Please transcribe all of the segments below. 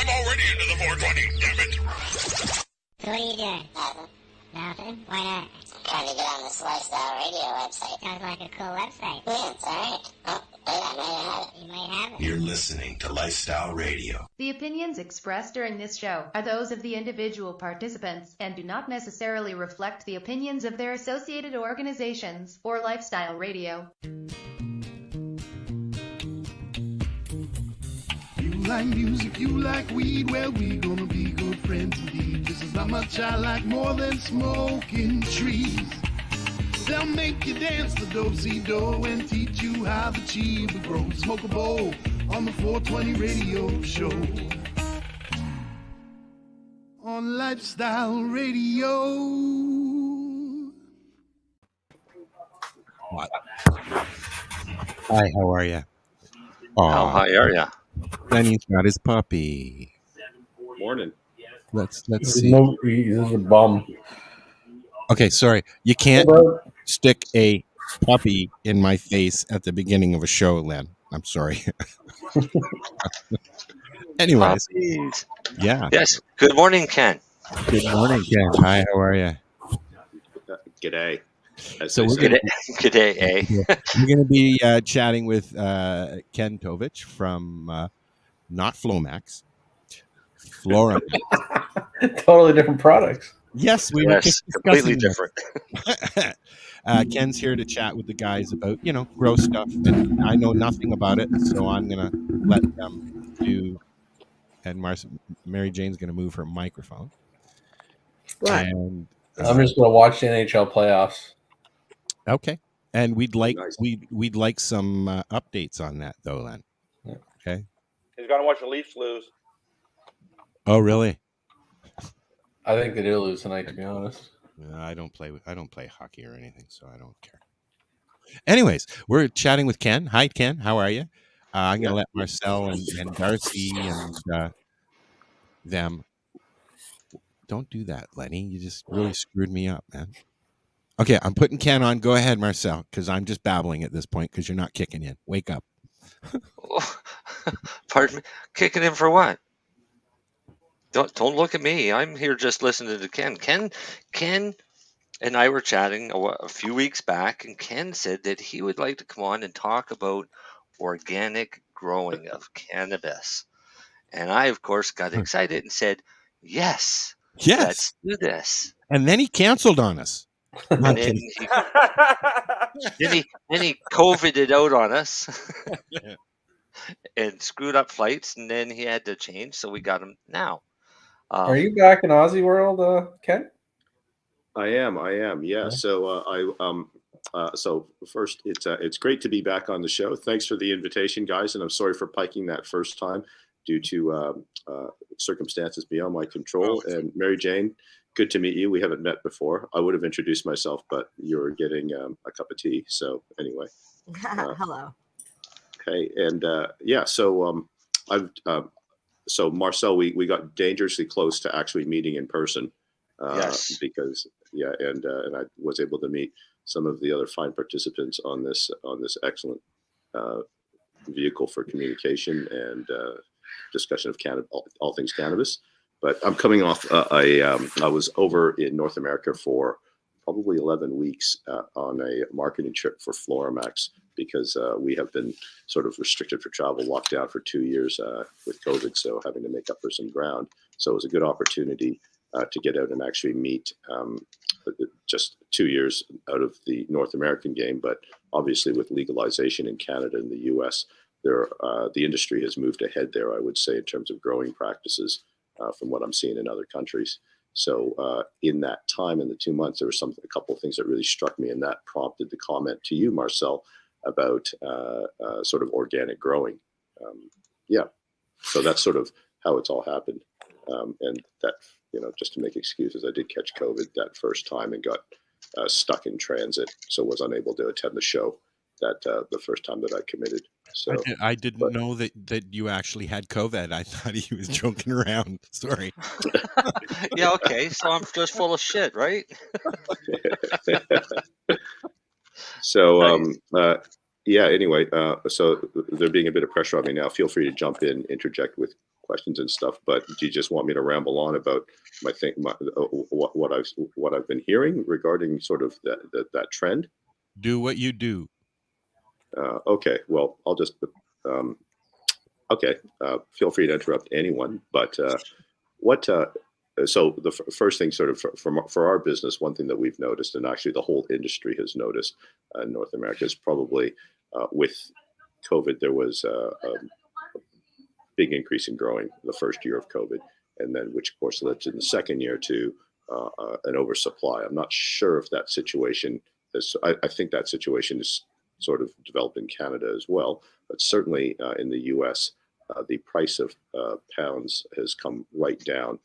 I'm already into the 420, damn it. So what are you doing? Nothing. Nothing? Why not? Trying to get on this Lifestyle Radio website. Sounds like a cool website. Yeah, it's alright. Oh, wait, I might have it. You might have it. You're listening to Lifestyle Radio. The opinions expressed during this show are those of the individual participants and do not necessarily reflect the opinions of their associated organizations or Lifestyle Radio. You like music, you like weed, well, we gonna be good friends indeed. This is how much I like more than smoking trees. They'll make you dance the do-si-do and teach you how the chiba grows. Smoke a bowl on the 420 radio show. On Lifestyle Radio. What? Hi, how are you? How high are you? Lenny's got his puppy. Morning. Let's see. No, he's a bum. Okay, sorry. You can't stick a puppy in my face at the beginning of a show, Len. I'm sorry. Anyways. Puppies. Yeah. Yes. Good morning, Ken. Good morning, Ken. Hi, how are you? G'day. So we're G'day, eh? We're going to be chatting with Ken Tovich from not FloraMax, FloraMax. Totally different products. Yes, we were just completely discussing different. Ken's here to chat with the guys about, grow stuff, and I know nothing about it, so I'm going to let them do, and Mary Jane's going to move her microphone. Right. And I'm just going to watch the NHL playoffs. Okay. And we'd like some updates on that, though, Len. Yeah. Okay. He's going to watch the Leafs lose. Oh, really? I think they do lose tonight, to be honest. I don't play hockey or anything, so I don't care. Anyways, we're chatting with Ken. Hi, Ken. How are you? I'm going to let Marcel and Darcy and them. Don't do that, Lenny. You just really screwed me up, man. Okay, I'm putting Ken on. Go ahead, Marcel, because I'm just babbling at this point because you're not kicking in. Wake up. Pardon me? Kicking in for what? Don't look at me. I'm here just listening to Ken. Ken and I were chatting a few weeks back, and Ken said that he would like to come on and talk about organic growing of cannabis. And I, of course, got excited and said, yes, let's do this. And then he canceled on us. And then he COVIDed out on us and screwed up flights, and then he had to change, so we got him now. Are you back in Aussie world, Ken? I am. Yeah. So so first, it's great to be back on the show. Thanks for the invitation, guys, and I'm sorry for piking that first time due to circumstances beyond my control. And Mary Jane, good to meet you. We haven't met before. I would have introduced myself, but you're getting a cup of tea. So anyway. Hello. Okay. And so Marcel, we got dangerously close to actually meeting in person. Yes. Because and I was able to meet some of the other fine participants on this excellent vehicle for communication and discussion of all things cannabis. But I'm coming off. I was over in North America for probably 11 weeks on a marketing trip for FloraMax because we have been sort of restricted for travel, locked down for 2 years with COVID, so having to make up for some ground. So it was a good opportunity to get out and actually meet. Just 2 years out of the North American game, but obviously with legalization in Canada and the U.S., the industry has moved ahead there, I would say, in terms of growing practices. From what I'm seeing in other countries. So in that time, in the 2 months, there were a couple of things that really struck me, and that prompted the comment to you, Marcel, about sort of organic growing. So that's sort of how it's all happened. And that, just to make excuses, I did catch COVID that first time and got stuck in transit, so was unable to attend the show the first time that I committed. So I didn't know that you actually had COVID. I thought he was joking around. Sorry. Yeah, okay. So I'm just full of shit, right? So, anyway, so there being a bit of pressure on me now. Feel free to jump in, interject with questions and stuff. But do you just want me to ramble on about what I've been hearing regarding sort of that trend? Do what you do. Okay. Well, I'll just. Okay. Feel free to interrupt anyone. But what? So the first thing, sort of for our business, one thing that we've noticed, and actually the whole industry has noticed in North America, is probably with COVID, there was a big increase in growing the first year of COVID, and then which of course led to the second year to an oversupply. I'm not sure if that situation is. I think that situation is sort of developed in Canada as well, but certainly in the U.S. The price of pounds has come right down.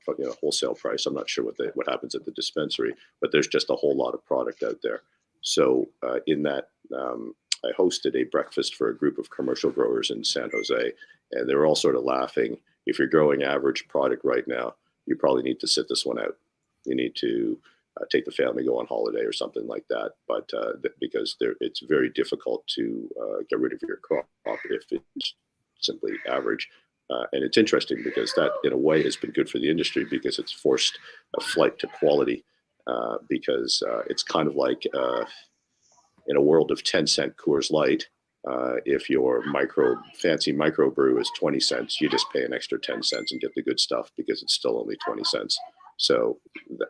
From wholesale price. I'm not sure what happens at the dispensary, but there's just a whole lot of product out there. So in that, I hosted a breakfast for a group of commercial growers in San Jose, and they were all sort of laughing. If you're growing average product right now, you probably need to sit this one out. You need to take the family, go on holiday or something like that. But because it's very difficult to get rid of your crop if it's simply average. And it's interesting because that, in a way, has been good for the industry because it's forced a flight to quality. Because it's kind of like in a world of 10-cent Coors Light, if your fancy microbrew is 20 cents, you just pay an extra 10 cents and get the good stuff because it's still only 20 cents. So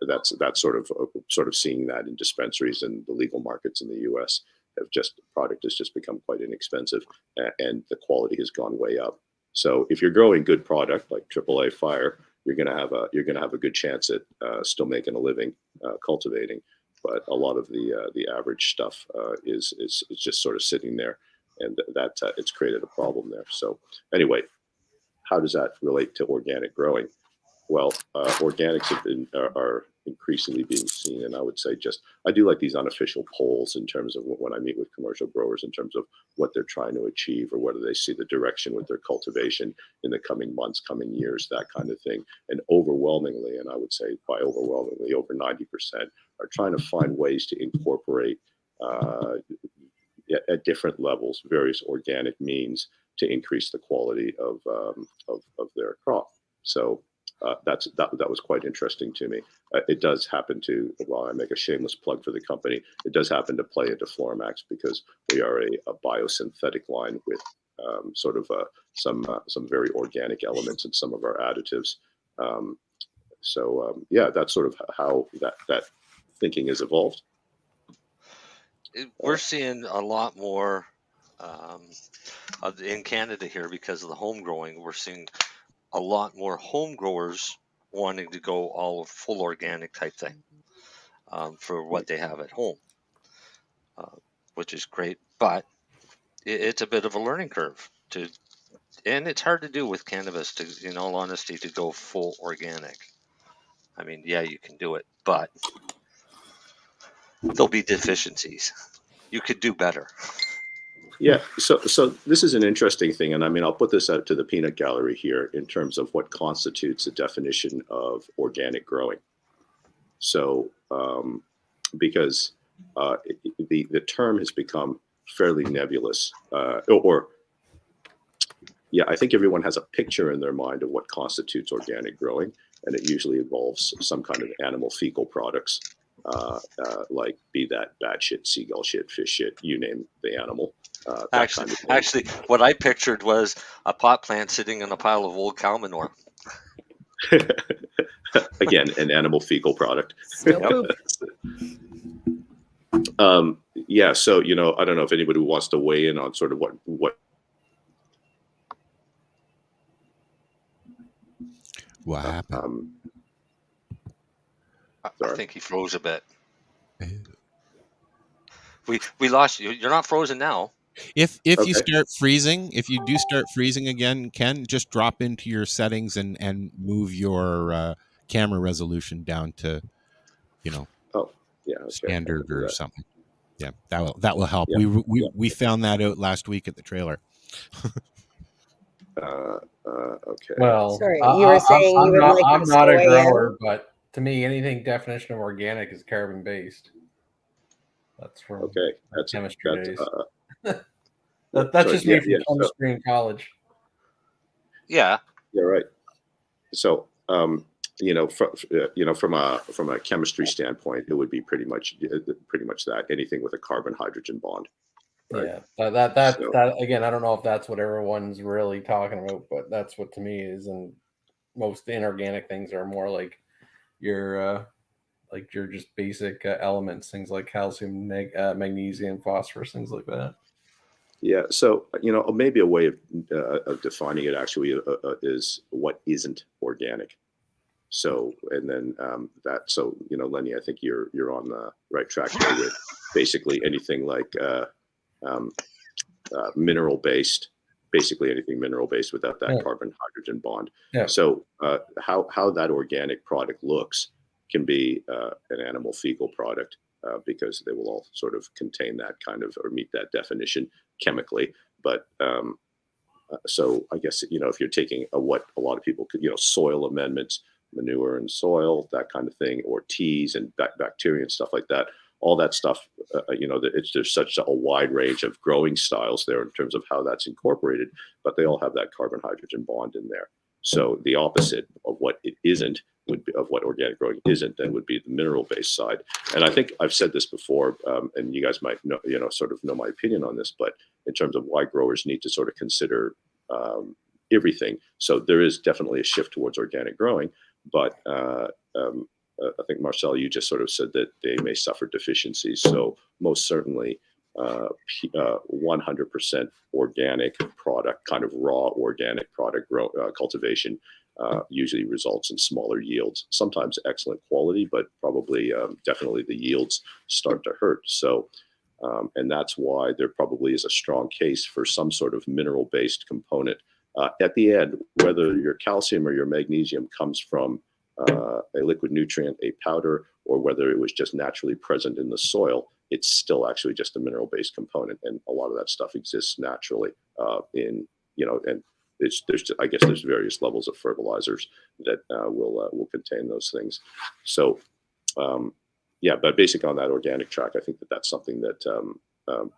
that's sort of seeing that in dispensaries and the legal markets in the U.S. Product has just become quite inexpensive, and the quality has gone way up. So if you're growing good product like AAA Fire, you're gonna have a good chance at still making a living cultivating. But a lot of the average stuff is just sort of sitting there, and that it's created a problem there. So anyway, how does that relate to organic growing? Well, organics are increasingly being seen, and I would say I do like these unofficial polls in terms of when I meet with commercial growers in terms of what they're trying to achieve or whether they see the direction with their cultivation in the coming months, coming years, that kind of thing. And overwhelmingly, and I would say by overwhelmingly over 90%, are trying to find ways to incorporate at different levels various organic means to increase the quality of their crop. So. That was quite interesting to me. It does happen to, while I make a shameless plug for the company, it does happen to play into FloraMax because we are a biosynthetic line with some very organic elements in some of our additives. That's sort of how that thinking has evolved. We're seeing a lot more in Canada here because of the home growing. We're seeing a lot more home growers wanting to go all full organic type thing for what they have at home, which is great. But it's a bit of a learning curve and it's hard to do with cannabis to, in all honesty, to go full organic. I mean, yeah, you can do it, but there'll be deficiencies. You could do better. Yeah, so this is an interesting thing, and I mean, I'll put this out to the peanut gallery here in terms of what constitutes a definition of organic growing. So, because the term has become fairly nebulous, I think everyone has a picture in their mind of what constitutes organic growing, and it usually involves some kind of animal fecal products, like be that bat shit, seagull shit, fish shit, you name the animal. Actually, what I pictured was a pot plant sitting on a pile of old cow manure. Again, an animal fecal product. Still poop. So I don't know if anybody wants to weigh in on sort of what happened. I think he froze a bit. We lost you. You're not frozen now. If you start freezing, if you do start freezing again, Ken, just drop into your settings and move your camera resolution down to, standard or something. Yeah, that will help. Yeah. We found that out last week at the trailer. Okay. Well, sorry, you were saying you would like I'm not a grower, but to me, anything definition of organic is carbon based. That's from chemistry days. That's just me from home screen college. Yeah, Yeah, right. So, from a chemistry standpoint, it would be pretty much that anything with a carbon hydrogen bond. Right? Yeah, that again, I don't know if that's what everyone's really talking about, but that's what to me is, and most inorganic things are more like your just basic elements, things like calcium, magnesium, phosphorus, things like that. Yeah. So, maybe a way of defining it actually is what isn't organic. So, and then Lenny, I think you're on the right track there with basically anything like mineral based, basically anything mineral based without that carbon hydrogen bond. Yeah. So, how that organic product looks can be an animal fecal product because they will all sort of contain that kind of or meet that definition chemically. But so I guess if you're taking what a lot of people could soil amendments, manure and soil, that kind of thing, or teas and bacteria and stuff like that. All that stuff, there's such a wide range of growing styles there in terms of how that's incorporated, but they all have that carbon hydrogen bond in there. So the opposite of what it isn't would be, of what organic growing isn't, then would be the mineral based side. And I think I've said this before, and you guys might know, sort of know my opinion on this, but in terms of why growers need to sort of everything. So there is definitely a shift towards organic growing, but I think, Marcel, you just sort of said that they may suffer deficiencies. So most certainly 100% organic product, kind of raw organic product cultivation usually results in smaller yields, sometimes excellent quality, but probably definitely the yields start to hurt. So, and that's why there probably is a strong case for some sort of mineral-based component. At the end, whether your calcium or your magnesium comes from a liquid nutrient, a powder, or whether it was just naturally present in the soil, it's still actually just a mineral-based component, and a lot of that stuff exists naturally and I guess there's various levels of fertilizers that will contain those things. So, but basic on that organic track, I think that's something that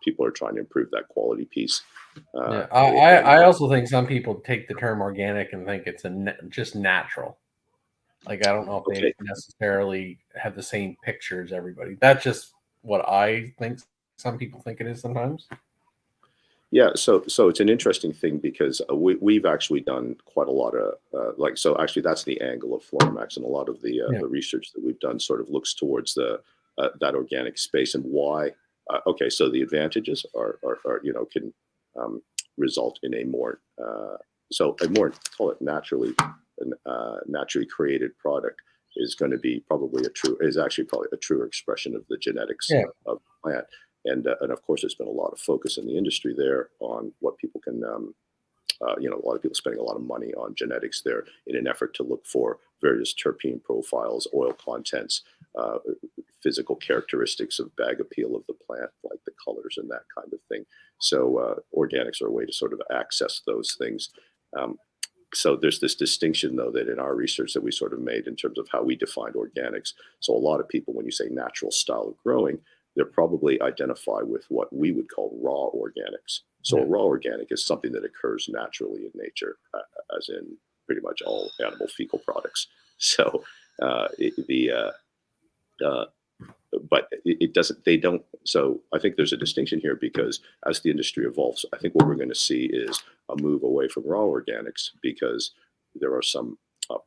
people are trying to improve that quality piece. I also think some people take the term organic and think it's just natural. Like, I don't know if they necessarily have the same picture as everybody. That's just what I think some people think it is sometimes. Yeah, so it's an interesting thing because we've actually done quite a lot of actually that's the angle of FloraMax, and a lot of the research that we've done sort of looks towards that organic space and why. So the advantages are can result in a more call it naturally created product is going to be probably actually a truer expression of the genetics of the plant. And of course, there's been a lot of focus in the industry there on what people can, a lot of people spending a lot of money on genetics there in an effort to look for various terpene profiles, oil contents, physical characteristics of bag appeal of the plant, like the colors and that kind of thing. So organics are a way to sort of access those things. So there's this distinction, though, that in our research that we sort of made in terms of how we defined organics. So a lot of people, when you say natural style of growing, they're probably identify with what we would call raw organics. So a raw organic is something that occurs naturally in nature, as in pretty much all animal fecal products. So but it doesn't, they don't. So I think there's a distinction here because as the industry evolves, I think what we're going to see is a move away from raw organics because there are some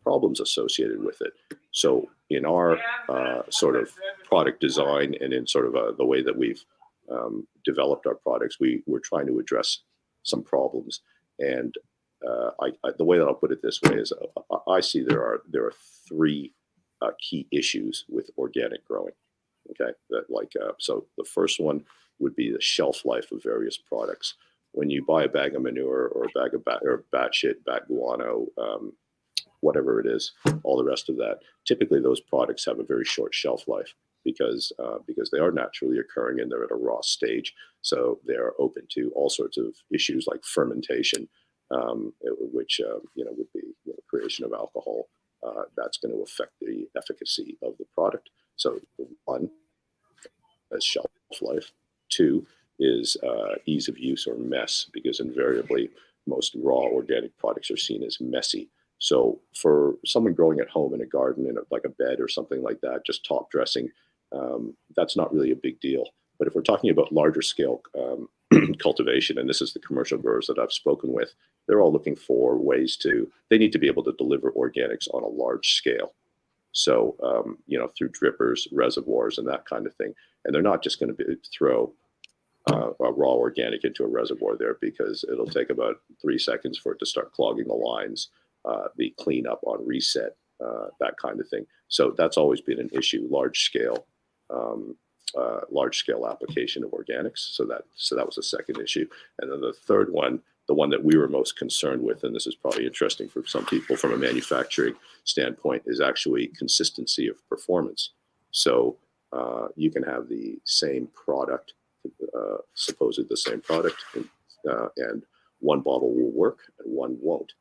problems associated with it. So in our sort of product design and in sort of the way that we've developed our products, we're trying to address some problems. And the way that I'll put it this way is I see there are three key issues with organic growing. Okay, so the first one would be the shelf life of various products. When you buy a bag of manure or a bag of bat shit, bat guano, whatever it is, all the rest of that, typically those products have a very short shelf life because they are naturally occurring and they're at a raw stage. So they're open to all sorts of issues like fermentation, which would be creation of alcohol. That's going to affect the efficacy of the product. So one is shelf life. Two is ease of use or mess, because invariably most raw organic products are seen as messy. So for someone growing at home in a garden in like a bed or something like that, just top dressing, that's not really a big deal. But if we're talking about larger scale cultivation, and this is the commercial growers that I've spoken with, they're all looking for ways they need to be able to deliver organics on a large scale. So, through drippers, reservoirs, and that kind of thing. And they're not just going to throw a raw organic into a reservoir there, because it'll take about 3 seconds for it to start clogging the lines, the cleanup on reset, that kind of thing. So that's always been an issue, large scale application of organics. So that was the second issue. And then the third one, the one that we were most concerned with, and this is probably interesting for some people from a manufacturing standpoint, is actually consistency of performance. So you can have the same product, supposedly the same product, and one bottle will work and one won't,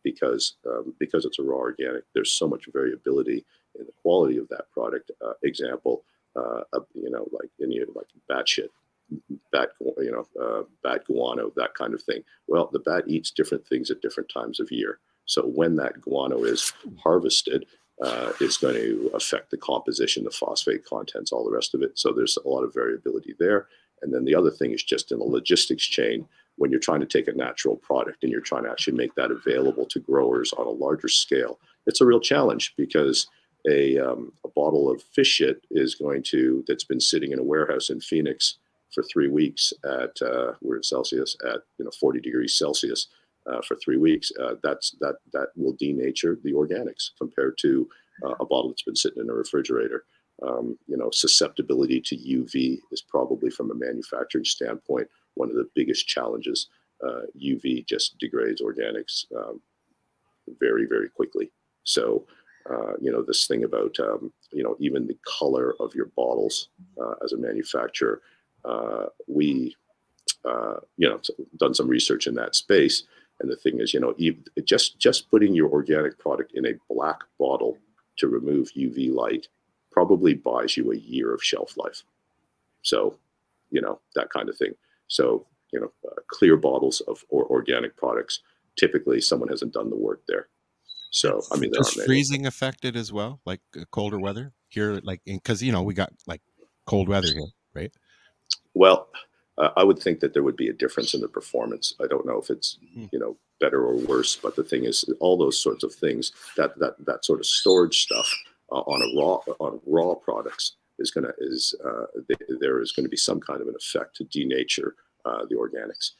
because it's a raw organic. There's so much variability in the quality of that product. Example, like bat shit, bat guano, that kind of thing. Well, the bat eats different things at different times of year. So when that guano is harvested, it's going to affect the composition, the phosphate contents, all the rest of it. So there's a lot of variability there. And then the other thing is just in the logistics chain, when you're trying to take a natural product and you're trying to actually make that available to growers on a larger scale, it's a real challenge, because a bottle of fish shit that's been sitting in a warehouse in Phoenix for 3 weeks at we're in Celsius at 40 degrees Celsius for 3 weeks. That will denature the organics compared to a bottle that's been sitting in a refrigerator. Susceptibility to UV is probably, from a manufacturing standpoint, one of the biggest challenges. UV just degrades organics very, very quickly. So, this thing about, even the color of your bottles as a manufacturer, we, done some research in that space. And the thing is, just putting your organic product in a black bottle to remove UV light probably buys you a year of shelf life. So, that kind of thing. So, clear bottles of organic products, typically someone hasn't done the work there. So, I mean, is freezing affected as well, like colder weather here, because we got like cold weather here, right? Well, I would think that there would be a difference in the performance. I don't know if it's better or worse, but the thing is, all those sorts of things, that sort of storage stuff on raw products there is going to be some kind of an effect to denature the organics.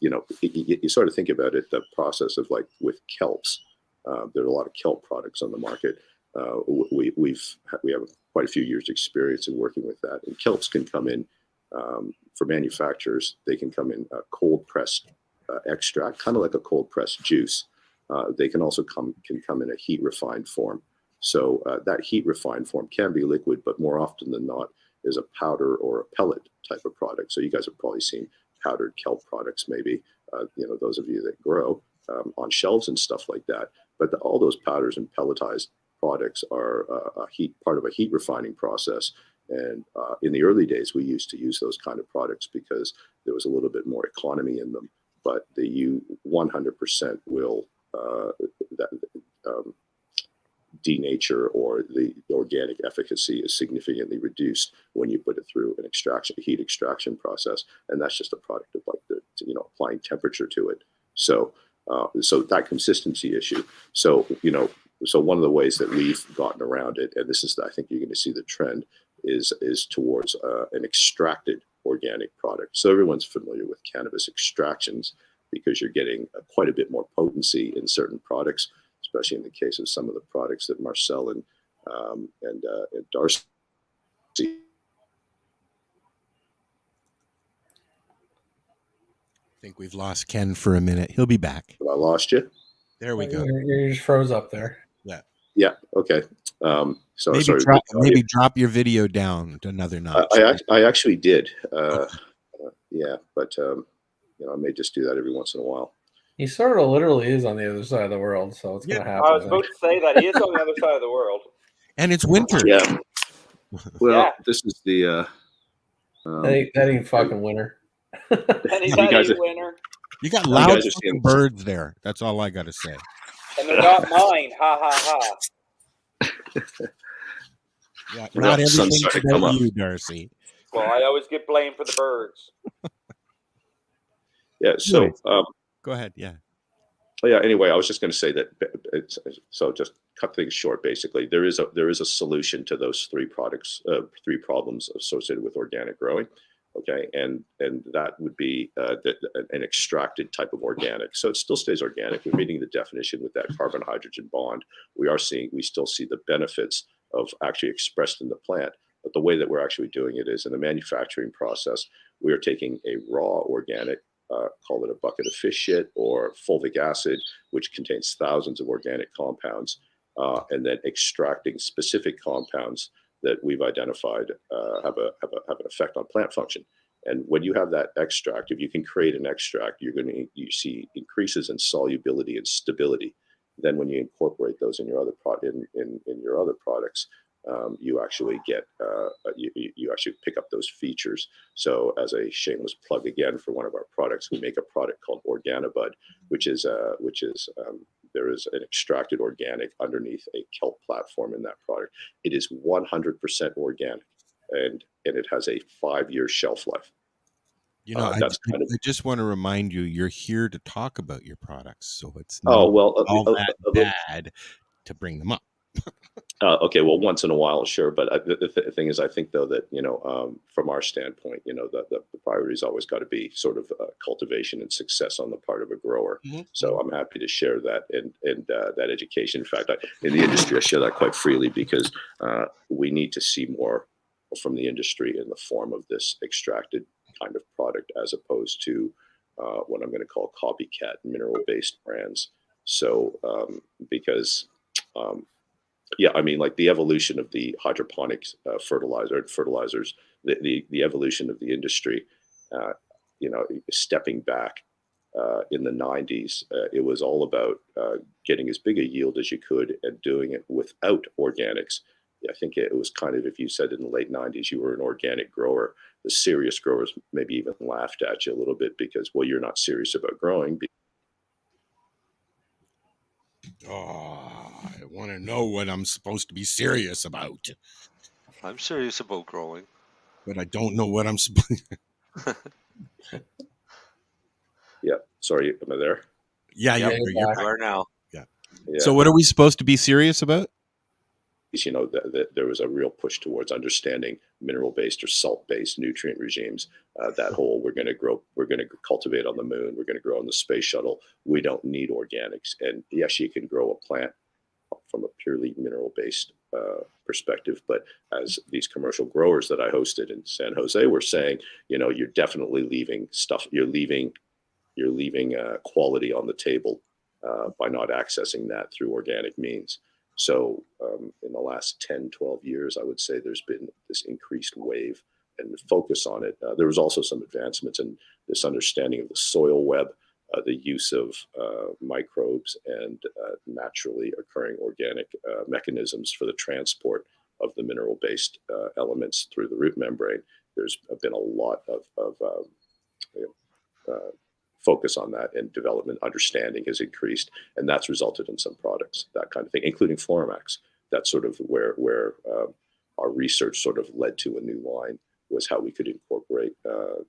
You sort of think about it, the process of like with kelps. There are a lot of kelp products on the market. We have quite a few years experience in working with that. And kelps can come in, for manufacturers, they can come in cold pressed extract, kind of like a cold pressed juice. They can also come in a heat refined form. So that heat refined form can be liquid, but more often than not is a powder or a pellet type of product. So you guys have probably seen powdered kelp products, maybe, those of you that grow on shelves and stuff like that. But all those powders and pelletized products are part of a heat refining process. And in the early days, we used to use those kind of products because there was a little bit more economy in them. But the 100% will denature, or the organic efficacy is significantly reduced when you put it through a heat extraction process. And that's just a product of like applying temperature to it. So that consistency issue. So one of the ways that we've gotten around it, and this is, I think you're going to see the trend, is towards an extracted organic product. So everyone's familiar with cannabis extractions because you're getting quite a bit more potency in certain products, especially in the case of some of the products that Marcel and Darcy. I think we've lost Ken for a minute. He'll be back. Have I lost you? There we go. You just froze up there. Yeah. Yeah. Okay. So maybe drop your video down to another notch. I actually did. Yeah, but I may just do that every once in a while. He sort of literally is on the other side of the world, so it's going to happen. I was about to say that he is on the other side of the world. And it's winter. Yeah. Well, This is the. That ain't fucking winter. And he's not a winner. You got You loud guys are fucking seeing birds there. That's all I got to say. And they're not mine. Ha ha ha. Yeah, Well, not the sun's everything's starting to come about up. you, Darcy. Well, I always get blamed for the birds. Yeah. So, Anyways, go ahead. Yeah. yeah. Anyway, I was just going to say that. So, just cut things short. Basically, there is a solution to those three problems associated with organic growing. Okay, and that would be an extracted type of organic. So it still stays organic. We're meeting the definition with that carbon hydrogen bond. We still see the benefits of actually expressed in the plant. But the way that we're actually doing it is in the manufacturing process. We are taking a raw organic, call it a bucket of fish shit or fulvic acid, which contains thousands of organic compounds, and then extracting specific compounds that we've identified have an effect on plant function. And when you have that extract, if you can create an extract, you see increases in solubility and stability. Then when you incorporate those in your other products, you actually get you actually pick up those features. So as a shameless plug again for one of our products, we make a product called Organobud, which is there is an extracted organic underneath a kelp platform in that product. It is 100% organic, and it has a 5-year shelf life. You know, I just want to remind you, you're here to talk about your products, so it's not all that bad to bring them up. Okay, well, once in a while, sure. But the thing is, I think, though, that, from our standpoint, the priority's always got to be sort of cultivation and success on the part of a grower. Mm-hmm. So I'm happy to share that and that education. In fact, in the industry, I share that quite freely because we need to see more from the industry in the form of this extracted kind of product as opposed to what I'm going to call copycat mineral-based brands. So because... yeah, I mean, like the evolution of the hydroponics fertilizers, the evolution of the industry, stepping back in the 90s, it was all about getting as big a yield as you could and doing it without organics. I think it was kind of, if you said in the late 90s you were an organic grower, the serious growers maybe even laughed at you a little bit because, well, you're not serious about growing. I want to know what I'm supposed to be serious about. I'm serious about growing. But I don't know what I'm supposed to. Yeah. Sorry, am I there? Yeah, yep, you're you are now. Yeah. So what are we supposed to be serious about? There was a real push towards understanding mineral-based or salt-based nutrient regimes. That whole we're going to cultivate on the moon, we're going to grow on the space shuttle. We don't need organics. And yes, you can grow a plant from a purely mineral-based perspective, but as these commercial growers that I hosted in San Jose were saying, you're definitely leaving stuff. You're leaving quality on the table by not accessing that through organic means. So in the last 10, 12 years, I would say there's been this increased wave and focus on it. There was also some advancements in this understanding of the soil web, the use of microbes and naturally occurring organic mechanisms for the transport of the mineral-based elements through the root membrane. There's been a lot of focus on that, and development understanding has increased, and that's resulted in some products, that kind of thing, including FloraMax. That's sort of where our research sort of led to a new line, was how we could incorporate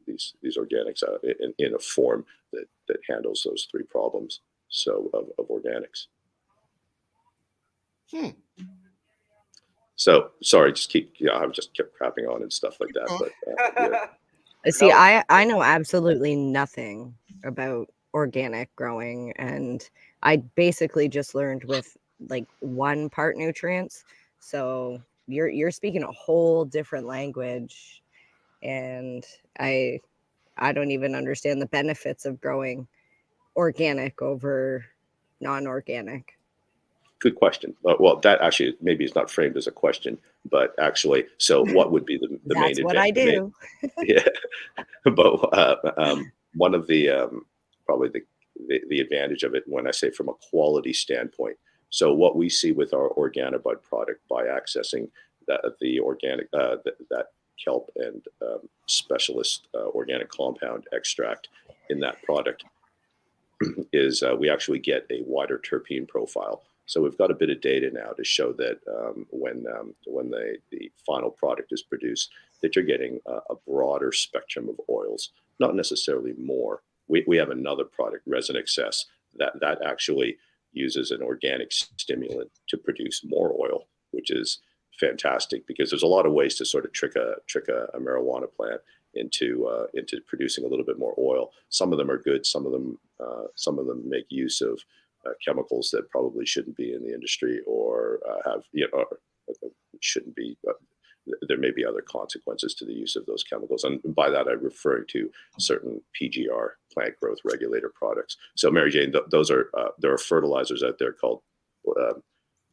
these organics in a form that handles those three problems. So of organics. So sorry, I just kept crapping on and stuff like that, but yeah. See, I know absolutely nothing about organic growing, and I basically just learned with like 1 part nutrients. So you're speaking a whole different language, and I don't even understand the benefits of growing organic over non-organic. Good question. Well, that actually maybe is not framed as a question, but actually, so what would be the main advantage? That's what I do. Yeah, but one of the probably the advantage of it, when I say from a quality standpoint. So what we see with our Organobud product, by accessing the organic that kelp and specialist organic compound extract in that product, is we actually get a wider terpene profile. So we've got a bit of data now to show that when the final product is produced, that you're getting a broader spectrum of oils, not necessarily more. We have another product, Resin Excess, that actually uses an organic stimulant to produce more oil, which is fantastic because there's a lot of ways to sort of trick a marijuana plant into producing a little bit more oil. Some of them are good. Some of them make use of chemicals that probably shouldn't be in the industry or shouldn't be. There may be other consequences to the use of those chemicals, and by that I'm referring to certain PGR, plant growth regulator products. So, Mary Jane, those are there are fertilizers out there called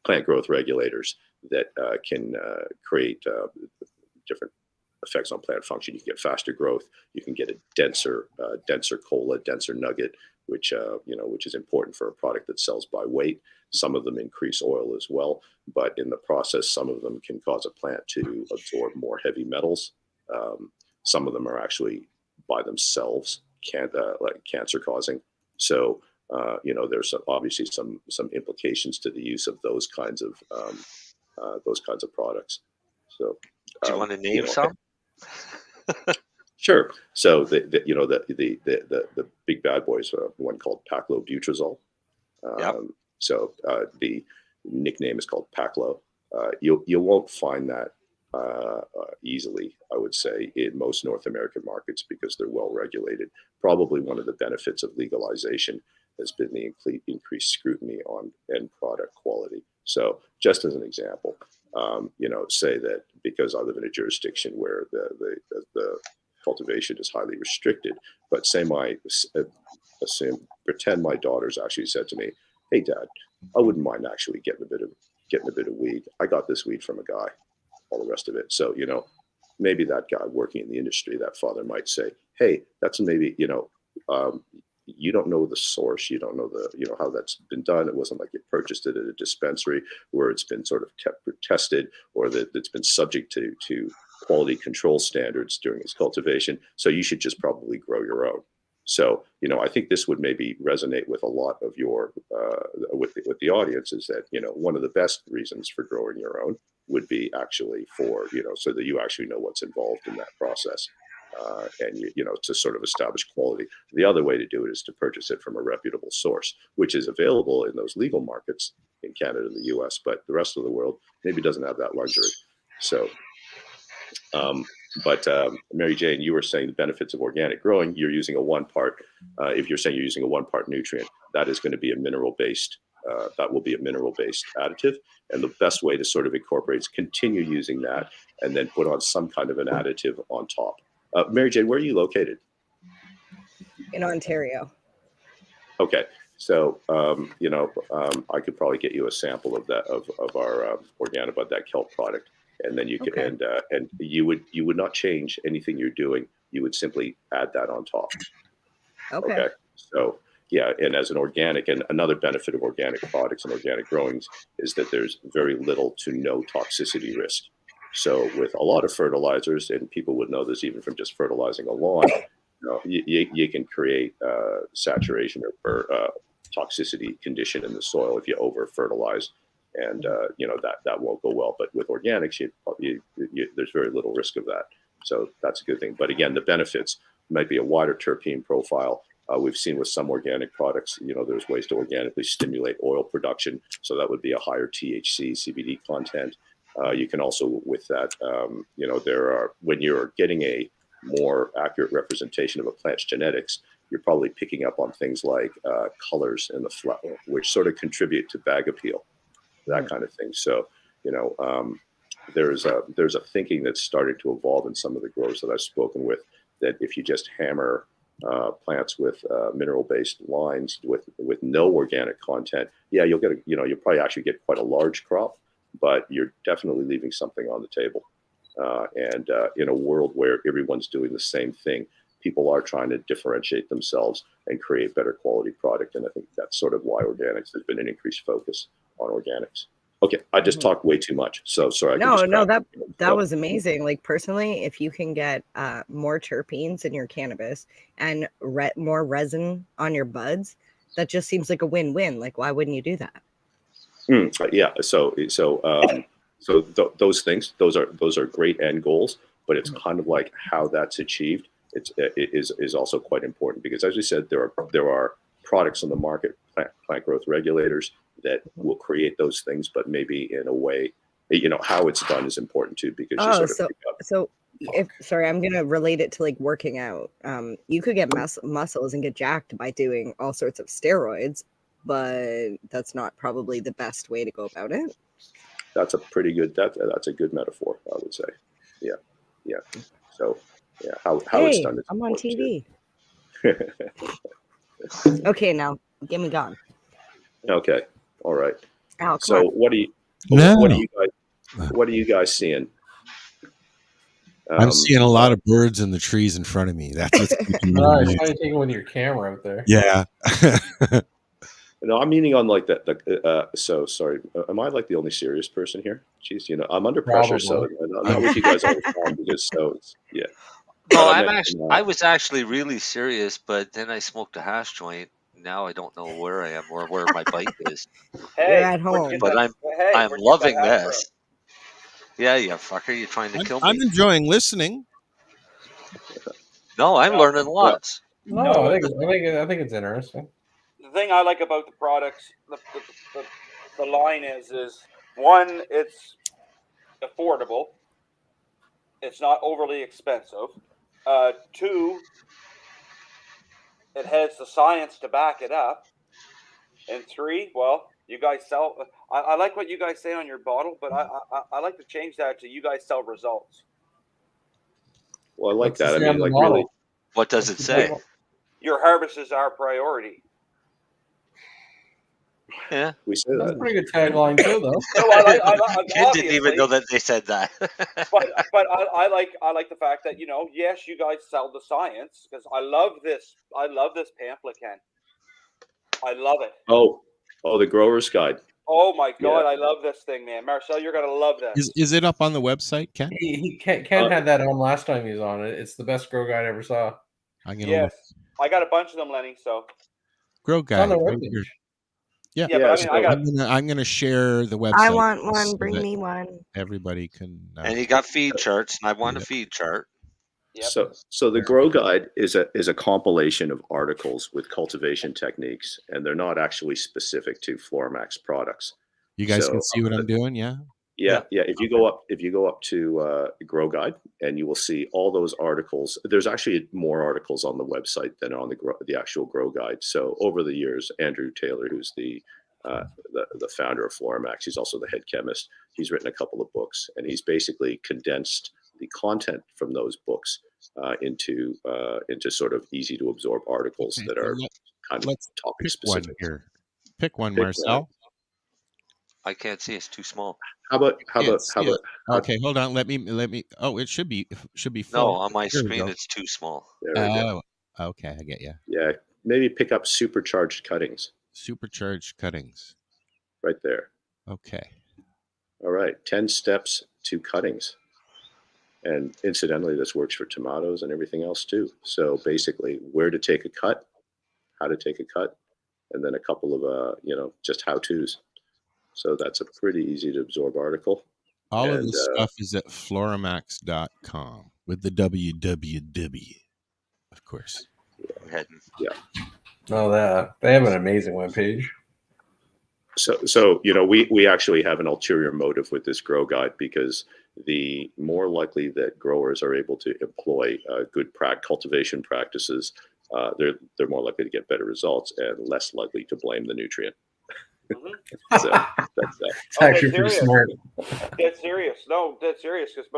plant growth regulators that can create different effects on plant function. You can get faster growth. You can get a denser cola, denser nugget, which is important for a product that sells by weight. Some of them increase oil as well, but in the process, some of them can cause a plant to absorb more heavy metals. Some of them are actually by themselves cancer causing. So there's obviously some implications to the use of those kinds of products. So, do you want to name some? Sure. So the big bad boys, one called paclobutrazol. Yep. So the nickname is called Paclo. You won't find that easily, I would say, in most North American markets because they're well regulated. Probably one of the benefits of legalization has been the increased scrutiny on end product quality. So just as an example, say that because I live in a jurisdiction where the cultivation is highly restricted, but pretend my daughter's actually said to me, "Hey, Dad, I wouldn't mind actually getting a bit of weed. I got this weed from a guy," all the rest of it. So, maybe that guy working in the industry, that father might say, "Hey, that's maybe, you don't know the source. You don't know how that's been done. It wasn't like you purchased it at a dispensary where it's been sort of tested or that it's been subject to quality control standards during its cultivation. So you should just probably grow your own." So, I think this would maybe resonate with a lot of your, with the audience is that, one of the best reasons for growing your own would be actually for, so that you actually know what's involved in that process. And to sort of establish quality. The other way to do it is to purchase it from a reputable source, which is available in those legal markets in Canada and the US, but the rest of the world maybe doesn't have that luxury. So, Mary Jane, you were saying the benefits of organic growing. You're using a if you're saying you're using a 1-part nutrient, that is going to be a mineral-based. That will be a mineral-based additive, and the best way to sort of incorporate is continue using that, and then put on some kind of an additive on top. Mary Jane, where are you located? In Ontario. Okay, so I could probably get you a sample of that of our Organobud, that kelp product, and then you could and you would not change anything you're doing. You would simply add that on top. Okay. So yeah, and as an organic, and another benefit of organic products and organic growings is that there's very little to no toxicity risk. So with a lot of fertilizers, and people would know this even from just fertilizing a lawn, you can create saturation or toxicity condition in the soil if you over fertilize, and that won't go well. But with organics, there's very little risk of that. So that's a good thing. But again, the benefits might be a wider terpene profile. We've seen with some organic products, there's ways to organically stimulate oil production. So that would be a higher THC, CBD content. You can also, with that, when you're getting a more accurate representation of a plant's genetics, you're probably picking up on things like colors in the flower, which sort of contribute to bag appeal, that kind of thing. So, there's a thinking that's starting to evolve in some of the growers that I've spoken with, that if you just hammer plants with mineral-based lines with no organic content, you'll get you'll probably actually get quite a large crop, but you're definitely leaving something on the table. And in a world where everyone's doing the same thing, people are trying to differentiate themselves and create better quality product. And I think that's sort of why organics, there's been an increased focus on organics. Okay, I just talked way too much, so sorry. That was amazing. Like personally, if you can get more terpenes in your cannabis and more resin on your buds, That just seems like a win-win. Like, why wouldn't you do that? Yeah. Those things, those are great end goals, but it's kind of like how that's achieved. It is also quite important because, as we said, there are products on the market, plant growth regulators, that will create those things, but maybe in a way, how it's done is important too, because you sort of pick up. Sorry, I'm gonna relate it to like working out. You could get muscles and get jacked by doing all sorts of steroids, but that's not probably the best way to go about it. That's a pretty good. That's a good metaphor, I would say. Yeah. So, yeah, how it's done. I'm on TV. Okay, now get me gone. Okay, all right. Oh, so on. what are you guys seeing? I'm seeing a lot of birds in the trees in front of me. That's what's keeping me Trying amused. to take it with your camera out there. Yeah. No, I'm meaning on like that. So sorry. Am I like the only serious person here? Jeez, I'm under pressure, so I'm not with you guys all the time because yeah. No, I was actually really serious, but then I smoked a hash joint. Now I don't know where I am or where my bike is. You're at home. But I'm loving this. Yeah, you fucker, you're trying to kill me. I'm enjoying listening. No, I'm learning lots. No, I think it's interesting. The thing I like about the products, the line is one, it's affordable. It's not overly expensive. Two, it has the science to back it up. And three, well, you guys sell. I like what you guys say on your bottle, but I like to change that to you guys sell results. Well, I like that. I mean, like, really. What does it say? Your harvest is our priority. Yeah, we say that. That's a pretty good tagline too, though. No, Ken didn't even know that they said that. but I like the fact that yes, you guys sell the science, because I love this pamphlet, Ken. I love it. Oh, the Grower's Guide. Oh my God, I love this thing, man. Marcel, you're gonna love this. Is it up on the website, Ken? Ken had that on last time he was on it. It's the best grow guide I ever saw. I'm gonna look. I got a bunch of them, Lenny. So grow guide. Yeah, but I mean, I'm gonna share the website. I want one. Bring me one. Everybody can. And you got feed charts, and I want a feed chart. Yep. So the Grow Guide is a compilation of articles with cultivation techniques, and they're not actually specific to FloraMax products. You guys can see what I'm doing, yeah. Yeah. If you go up to Grow Guide, and you will see all those articles. There's actually more articles on the website than on the actual Grow Guide. So over the years, Andrew Taylor, who's the founder of FloraMax, he's also the head chemist. He's written a couple of books, and he's basically condensed the content from those books into sort of easy to absorb articles that are kind of topic specific. Pick one, Marcel. I can't see; it's too small. How about? Okay, hold on. Let me. Oh, it should be full. No, on my screen it's too small. Oh, okay, I get you. Yeah, maybe pick up supercharged cuttings. Supercharged cuttings. Right there. Okay. All right, 10 steps to cuttings. And incidentally, this works for tomatoes and everything else too. So basically, where to take a cut, how to take a cut, and then a couple of just how-tos. So that's a pretty easy to absorb article. All of this stuff is at FloraMax.com with the www, of course. Yeah. Oh, they have an amazing webpage. So we actually have an ulterior motive with this Grow Guide, because the more likely that growers are able to employ good cultivation practices, they're more likely to get better results and less likely to blame the nutrient. Mm-hmm. So that's that. It's actually pretty smart. That's serious. No, that's serious, because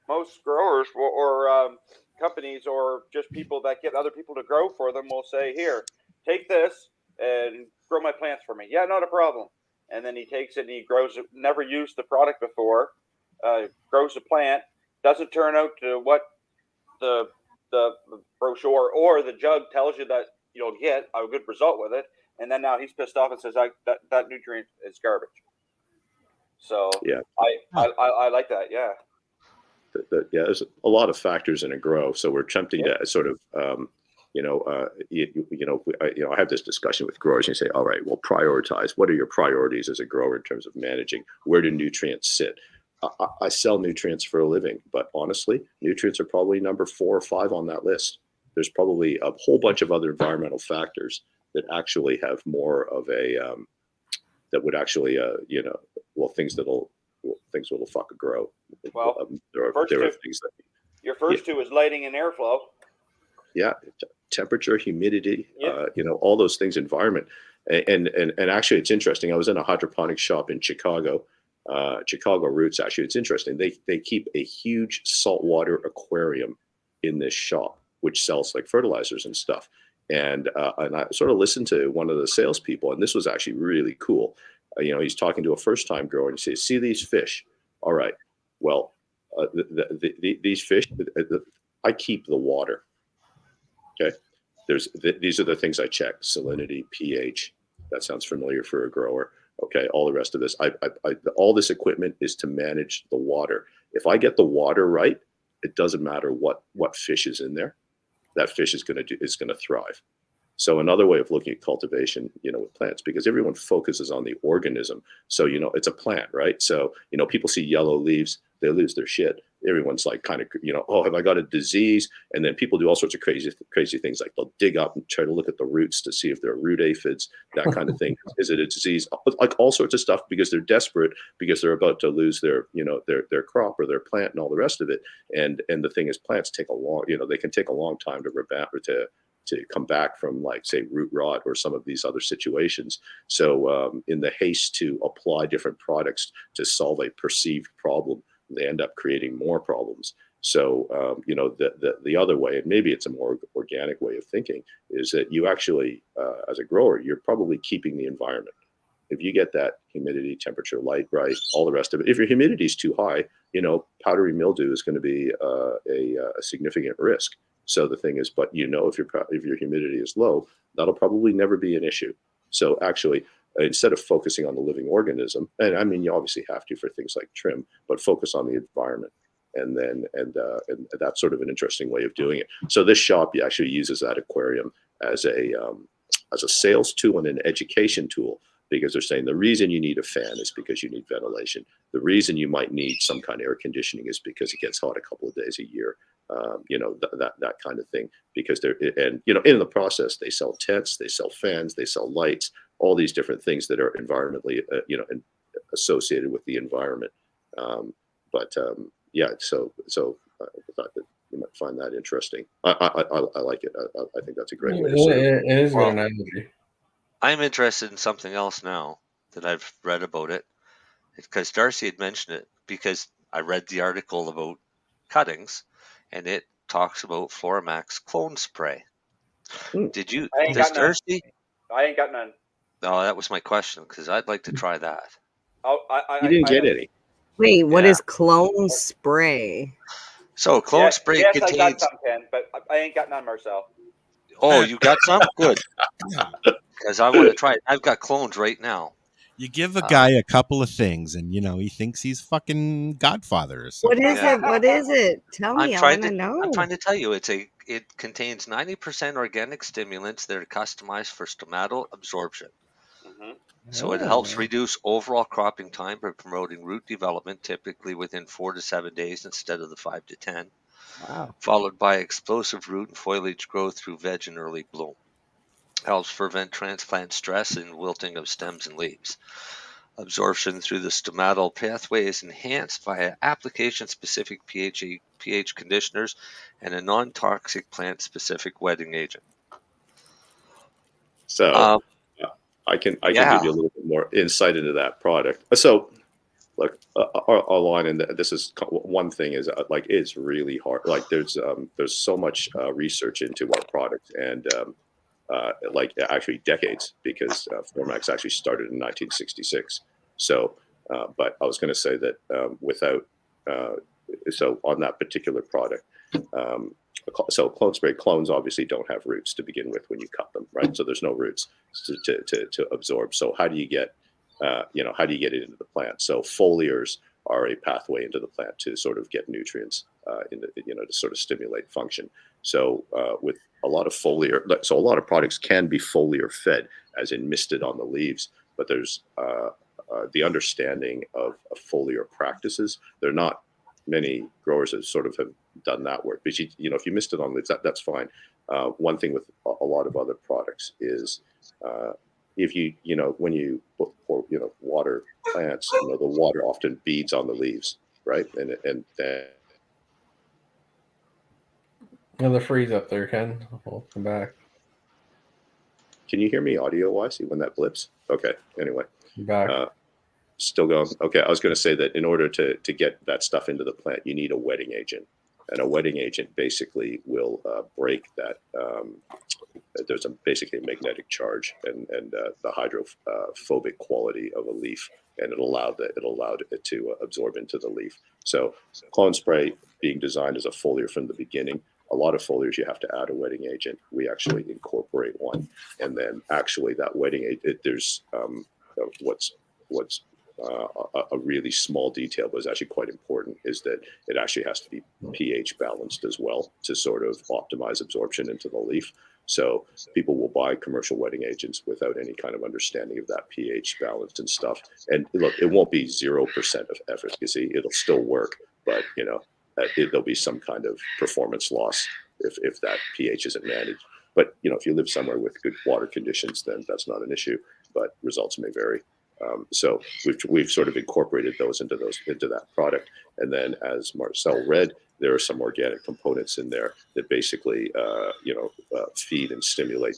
most growers or companies or just people that get other people to grow for them will say, "Here, take this and grow my plants for me." Yeah, not a problem. And then he takes it and he grows it. Never used the product before. Grows a plant. Doesn't turn out to what the brochure or the jug tells you that you'll get a good result with it. And then now he's pissed off and says that nutrient is garbage. So yeah, I like that. Yeah. There's a lot of factors in a grow, so we're attempting to sort of I have this discussion with growers and you say, all right, well, prioritize. What are your priorities as a grower in terms of managing? Where do nutrients sit? I sell nutrients for a living, but honestly, nutrients are probably number 4 or 5 on that list. There's probably a whole bunch of other environmental factors that actually have more of a, that would actually, things that'll fucking grow. Well, there are things that. Your first two is lighting and airflow. Yeah, temperature, humidity, Yeah. All those things, environment. And actually, it's interesting. I was in a hydroponic shop in Chicago. Chicago Roots, actually, it's interesting. They keep a huge saltwater aquarium in this shop, which sells like fertilizers and stuff. And I sort of listened to one of the salespeople, and this was actually really cool. He's talking to a first-time grower, and he says, "See these fish? All right. Well, these fish, I keep the water. Okay. These are the things I check: salinity, pH. That sounds familiar for a grower. Okay. All the rest of this, all this equipment is to manage the water. If I get the water right, it doesn't matter what fish is in there. That fish is going to thrive." So another way of looking at cultivation, with plants, because everyone focuses on the organism. So, it's a plant, right? So, people see yellow leaves, they lose their shit. Everyone's like kind of, oh, have I got a disease? And then people do all sorts of crazy things. Like they'll dig up and try to look at the roots to see if there are root aphids, that kind of thing. Is it a disease? Like all sorts of stuff, because they're desperate, because they're about to lose their crop or their plant and all the rest of it. And the thing is, plants take they can take a long time to rebound or to come back from, like, say, root rot or some of these other situations. So in the haste to apply different products to solve a perceived problem, they end up creating more problems. So, the other way, and maybe it's a more organic way of thinking, is that you actually, as a grower, you're probably keeping the environment. If you get that humidity, temperature, light right, all the rest of it, if your humidity is too high, powdery mildew is going to be a significant risk. So the thing is, but if your humidity is low, that'll probably never be an issue. So actually, instead of focusing on the living organism, and I mean, you obviously have to for things like trim, but focus on the environment. And that's sort of an interesting way of doing it. So this shop actually uses that aquarium as a sales tool and an education tool, because they're saying the reason you need a fan is because you need ventilation. The reason you might need some kind of air conditioning is because it gets hot a couple of days a year. That kind of thing, because in the process, they sell tents, they sell fans, they sell lights, all these different things that are environmentally, associated with the environment. So I thought that you might find that interesting. I like it. I think that's a great way to say it. It is a good analogy. I'm interested in something else now that I've read about it, because Darcy had mentioned it, because I read the article about cuttings, and it talks about FloraMax clone spray. Did you? Does Darcy? I ain't got none. No, that was my question, because I'd like to try that. You didn't get any. Wait, what is clone spray? So clone spray contains. I got some, Ken, but I ain't got none, Marcel. Oh, you got some? Good. Because I want to try it. I've got clones right now. You give a guy a couple of things, and he thinks he's fucking Godfather or something. What is it? What is it? Tell me. I want to know. I'm trying to tell you. It contains 90% organic stimulants that are customized for stomatal absorption. Mm-hmm. So it helps reduce overall cropping time by promoting root development, typically within 4 to 7 days instead of the 5 to 10. Wow. Followed by explosive root and foliage growth through veg and early bloom. Helps prevent transplant stress and wilting of stems and leaves. Absorption through the stomatal pathway is enhanced via application-specific pH conditioners and a non-toxic plant-specific wetting agent. So I can give you a little bit more insight into that product. So look, our line, and this is one thing, is like it's really hard. Like there's so much research into our product, and like actually decades, because FloraMax actually started in 1966. So, but I was going to say that so on that particular product, so clone spray, clones obviously don't have roots to begin with when you cut them, right? So there's no roots to absorb. So how do you get it into the plant? So foliars are a pathway into the plant to sort of get nutrients to sort of stimulate function. So a lot of foliar. So a lot of products can be foliar fed, as in misted on the leaves. But there's the understanding of foliar practices. There are not many growers that sort of have done that work. But if you mist it on leaves, that's fine. One thing with a lot of other products is if when you pour water plants, the water often beads on the leaves, right? And then The freeze up there, Ken. We'll come back. Can you hear me audio wise when that blips? Okay. Anyway, You're back. Still going. Okay. I was going to say that in order to get that stuff into the plant, you need a wetting agent, and a wetting agent basically will break that. There's basically a magnetic charge and the hydrophobic quality of a leaf, and it allowed it to absorb into the leaf. So clone spray being designed as a foliar from the beginning. A lot of foliars you have to add a wetting agent. We actually incorporate one, and then actually that wetting agent. There's what's a really small detail, but is actually quite important, is that it actually has to be pH balanced as well to sort of optimize absorption into the leaf. So people will buy commercial wetting agents without any kind of understanding of that pH balance and stuff. And look, it won't be 0% of efficacy. It'll still work, but there'll be some kind of performance loss if that pH isn't managed. But if you live somewhere with good water conditions, then that's not an issue. But results may vary. So we've sort of incorporated those into that product. And then, as Marcel read, there are some organic components in there that basically feed and stimulate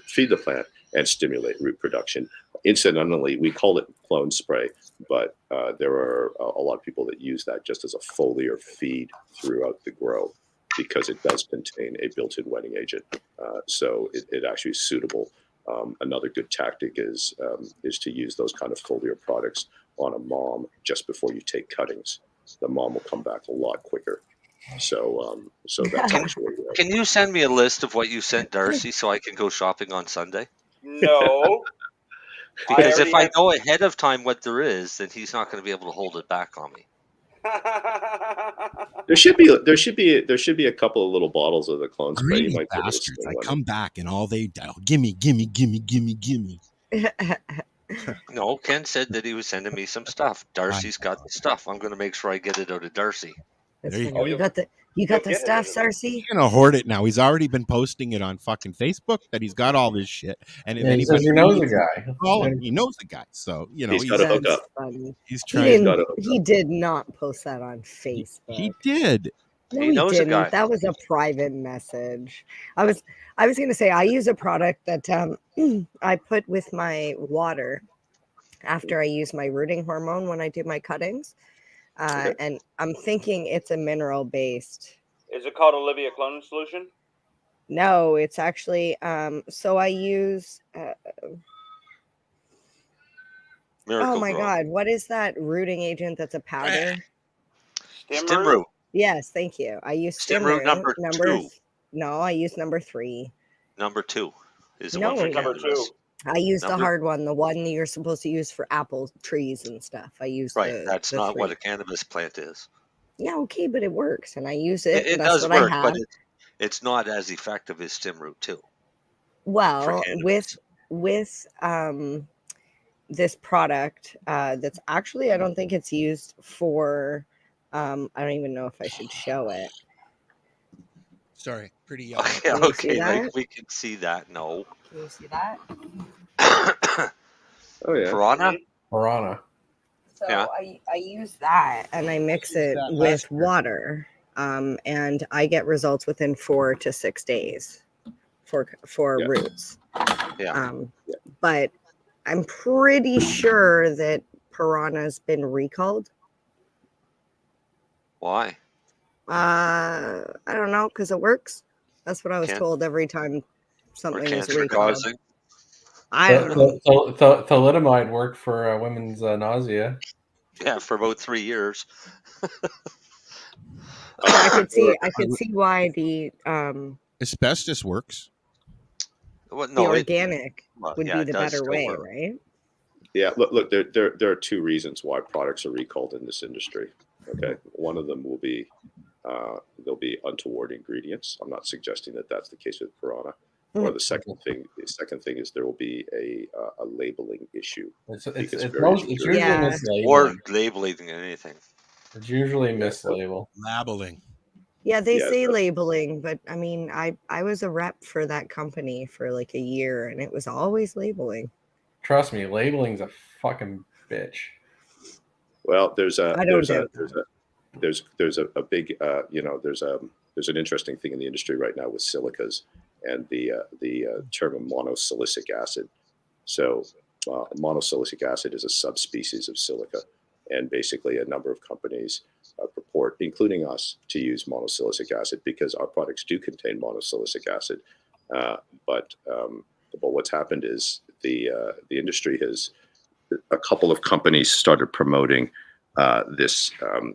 feed the plant and stimulate root production. Incidentally, we call it clone spray, but there are a lot of people that use that just as a foliar feed throughout the grow, because it does contain a built-in wetting agent. So it actually is suitable. Another good tactic is to use those kind of foliar products on a mom just before you take cuttings. The mom will come back a lot quicker. So that's actually. Can you send me a list of what you sent Darcy so I can go shopping on Sunday? No. Because if I know ahead of time what there is, then he's not going to be able to hold it back on me. There should be a couple of little bottles of the clone spray. Greedy bastards! I come back and all they do, gimme. No, Ken said that he was sending me some stuff. Darcy's got the stuff. I'm going to make sure I get it out of Darcy. That's funny. You got the stuff, Darcy? He's gonna hoard it now. He's already been posting it on fucking Facebook that he's got all this shit. And if he says he knows the guy. He knows the guy. So he's got to hook up. He's trying. He did not post that on Facebook. He did. No, He he knows a didn't. guy. That was a private message. I was going to say I use a product that I put with my water after I use my rooting hormone when I do my cuttings. And I'm thinking it's a mineral based. Is it called Olivia Clone Solution? No, it's actually so I use Miracle oh my Grow. god, what is that rooting agent that's a powder? Stimroot. Yes, thank you. I use Stimroot number 2. No, I use number 3. Number 2 is the No. one for Number cannabis. 2. I use the Number- hard one, the one that you're supposed to use for apple trees and stuff. I use Right, that's the not 3. what a cannabis plant is. Yeah, okay, but it works, and I use it. It and that's does what work, I but have. it's not as effective as Stimroot 2. Well, cannabis. with this product, that's actually I don't think it's used for. I don't even know if I should show it. Sorry, pretty yellow. Okay, Can you see like that? we can see that. No. Can you see that? Oh yeah. Piranha? So Yeah. I use that and I mix it with water, and I get results within 4 to 6 days for roots. Yeah. But I'm pretty sure that Piranha's been recalled. Why? I don't know, because it works. That's what I was told every time Or something is cancer recalled. causing? I don't know. Thalidomide worked for women's nausea. Yeah, for about 3 years. I could see why the Asbestos works. Well, the no, organic would yeah, be it the does better still way, work. right? Yeah, look. There are 2 reasons why products are recalled in this industry. Okay, one of them will be there'll be untoward ingredients. I'm not suggesting that that's the case with Corona. Or the second thing is there will be a labeling issue. It's various usually Yeah. mislabeling. Or labeling anything. It's usually mislabel. Labeling. Yeah, they Yeah, say so- labeling, but I mean, I was a rep for that company for like a year, and it was always labeling. Trust me, labeling's a fucking bitch. Well, there's a I don't there's a doubt there's a there's a big there's an interesting thing in the industry right now with silicas and the term of monosilicic acid. So monosilicic acid is a subspecies of silica, and basically a number of companies purport, including us, to use monosilicic acid because our products do contain monosilicic acid. But what's happened is the industry has, a couple of companies started promoting this.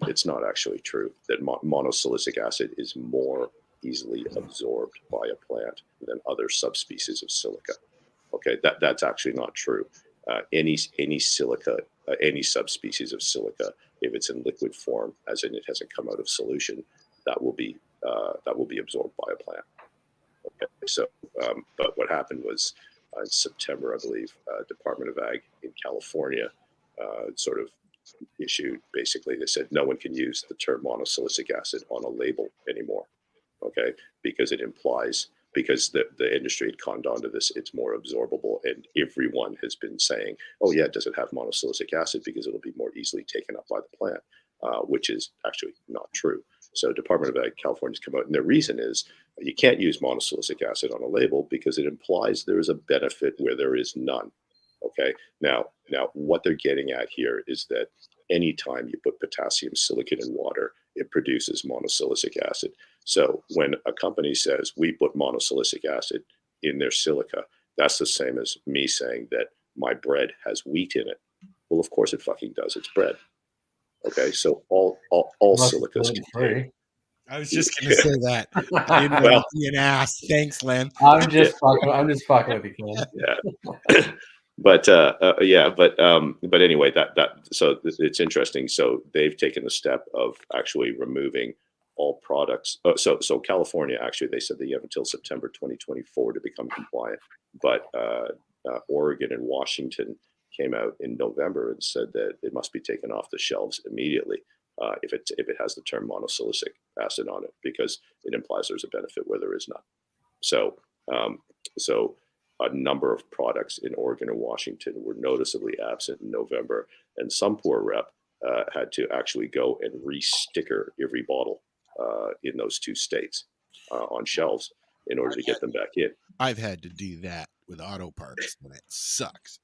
It's not actually true that monosilicic acid is more easily absorbed by a plant than other subspecies of silica. Okay, that's actually not true. Any silica, any subspecies of silica, if it's in liquid form, as in it hasn't come out of solution, that will be absorbed by a plant. Okay, so but what happened was in September, I believe, Department of Ag in California sort of issued, basically they said no one can use the term monosilicic acid on a label anymore. Okay, because it implies, because the industry had conned on to this, it's more absorbable, and everyone has been saying, oh yeah, does it have monosilicic acid because it'll be more easily taken up by the plant, which is actually not true. So Department of Ag California's come out, and their reason is you can't use monosilicic acid on a label because it implies there is a benefit where there is none. Okay, now what they're getting at here is that anytime you put potassium silicate in water, it produces monosilicic acid. So when a company says we put monosilicic acid in their silica, that's the same as me saying that my bread has wheat in it. Well, of course it fucking does. It's bread. Okay, so all silicas contain. I was just going to say that. I didn't want to be an ass. Thanks, Len. I'm just fucking with you, Ken. Yeah. But anyway, so it's interesting. So they've taken the step of actually removing all products. So California, actually, they said that you have until September 2024 to become compliant. But Oregon and Washington came out in November and said that it must be taken off the shelves immediately if it has the term monosilicic acid on it, because it implies there's a benefit where there is none. So a number of products in Oregon and Washington were noticeably absent in November, and some poor rep had to actually go and re-sticker every bottle in those two states on shelves in order to get them back in. I've had to do that with auto parts, and it sucks.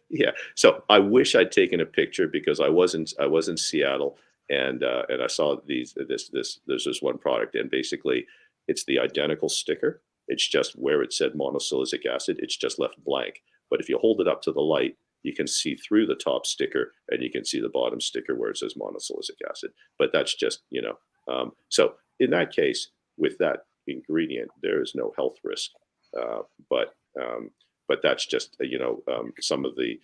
Yeah. So I wish I'd taken a picture because I was in Seattle, and I saw there's this one product, and basically it's the identical sticker. It's just where it said monosilicic acid, it's just left blank. But if you hold it up to the light, you can see through the top sticker and you can see the bottom sticker where it says monosilicic acid. But that's just, so in that case, with that ingredient, there is no health risk. But that's just, some of the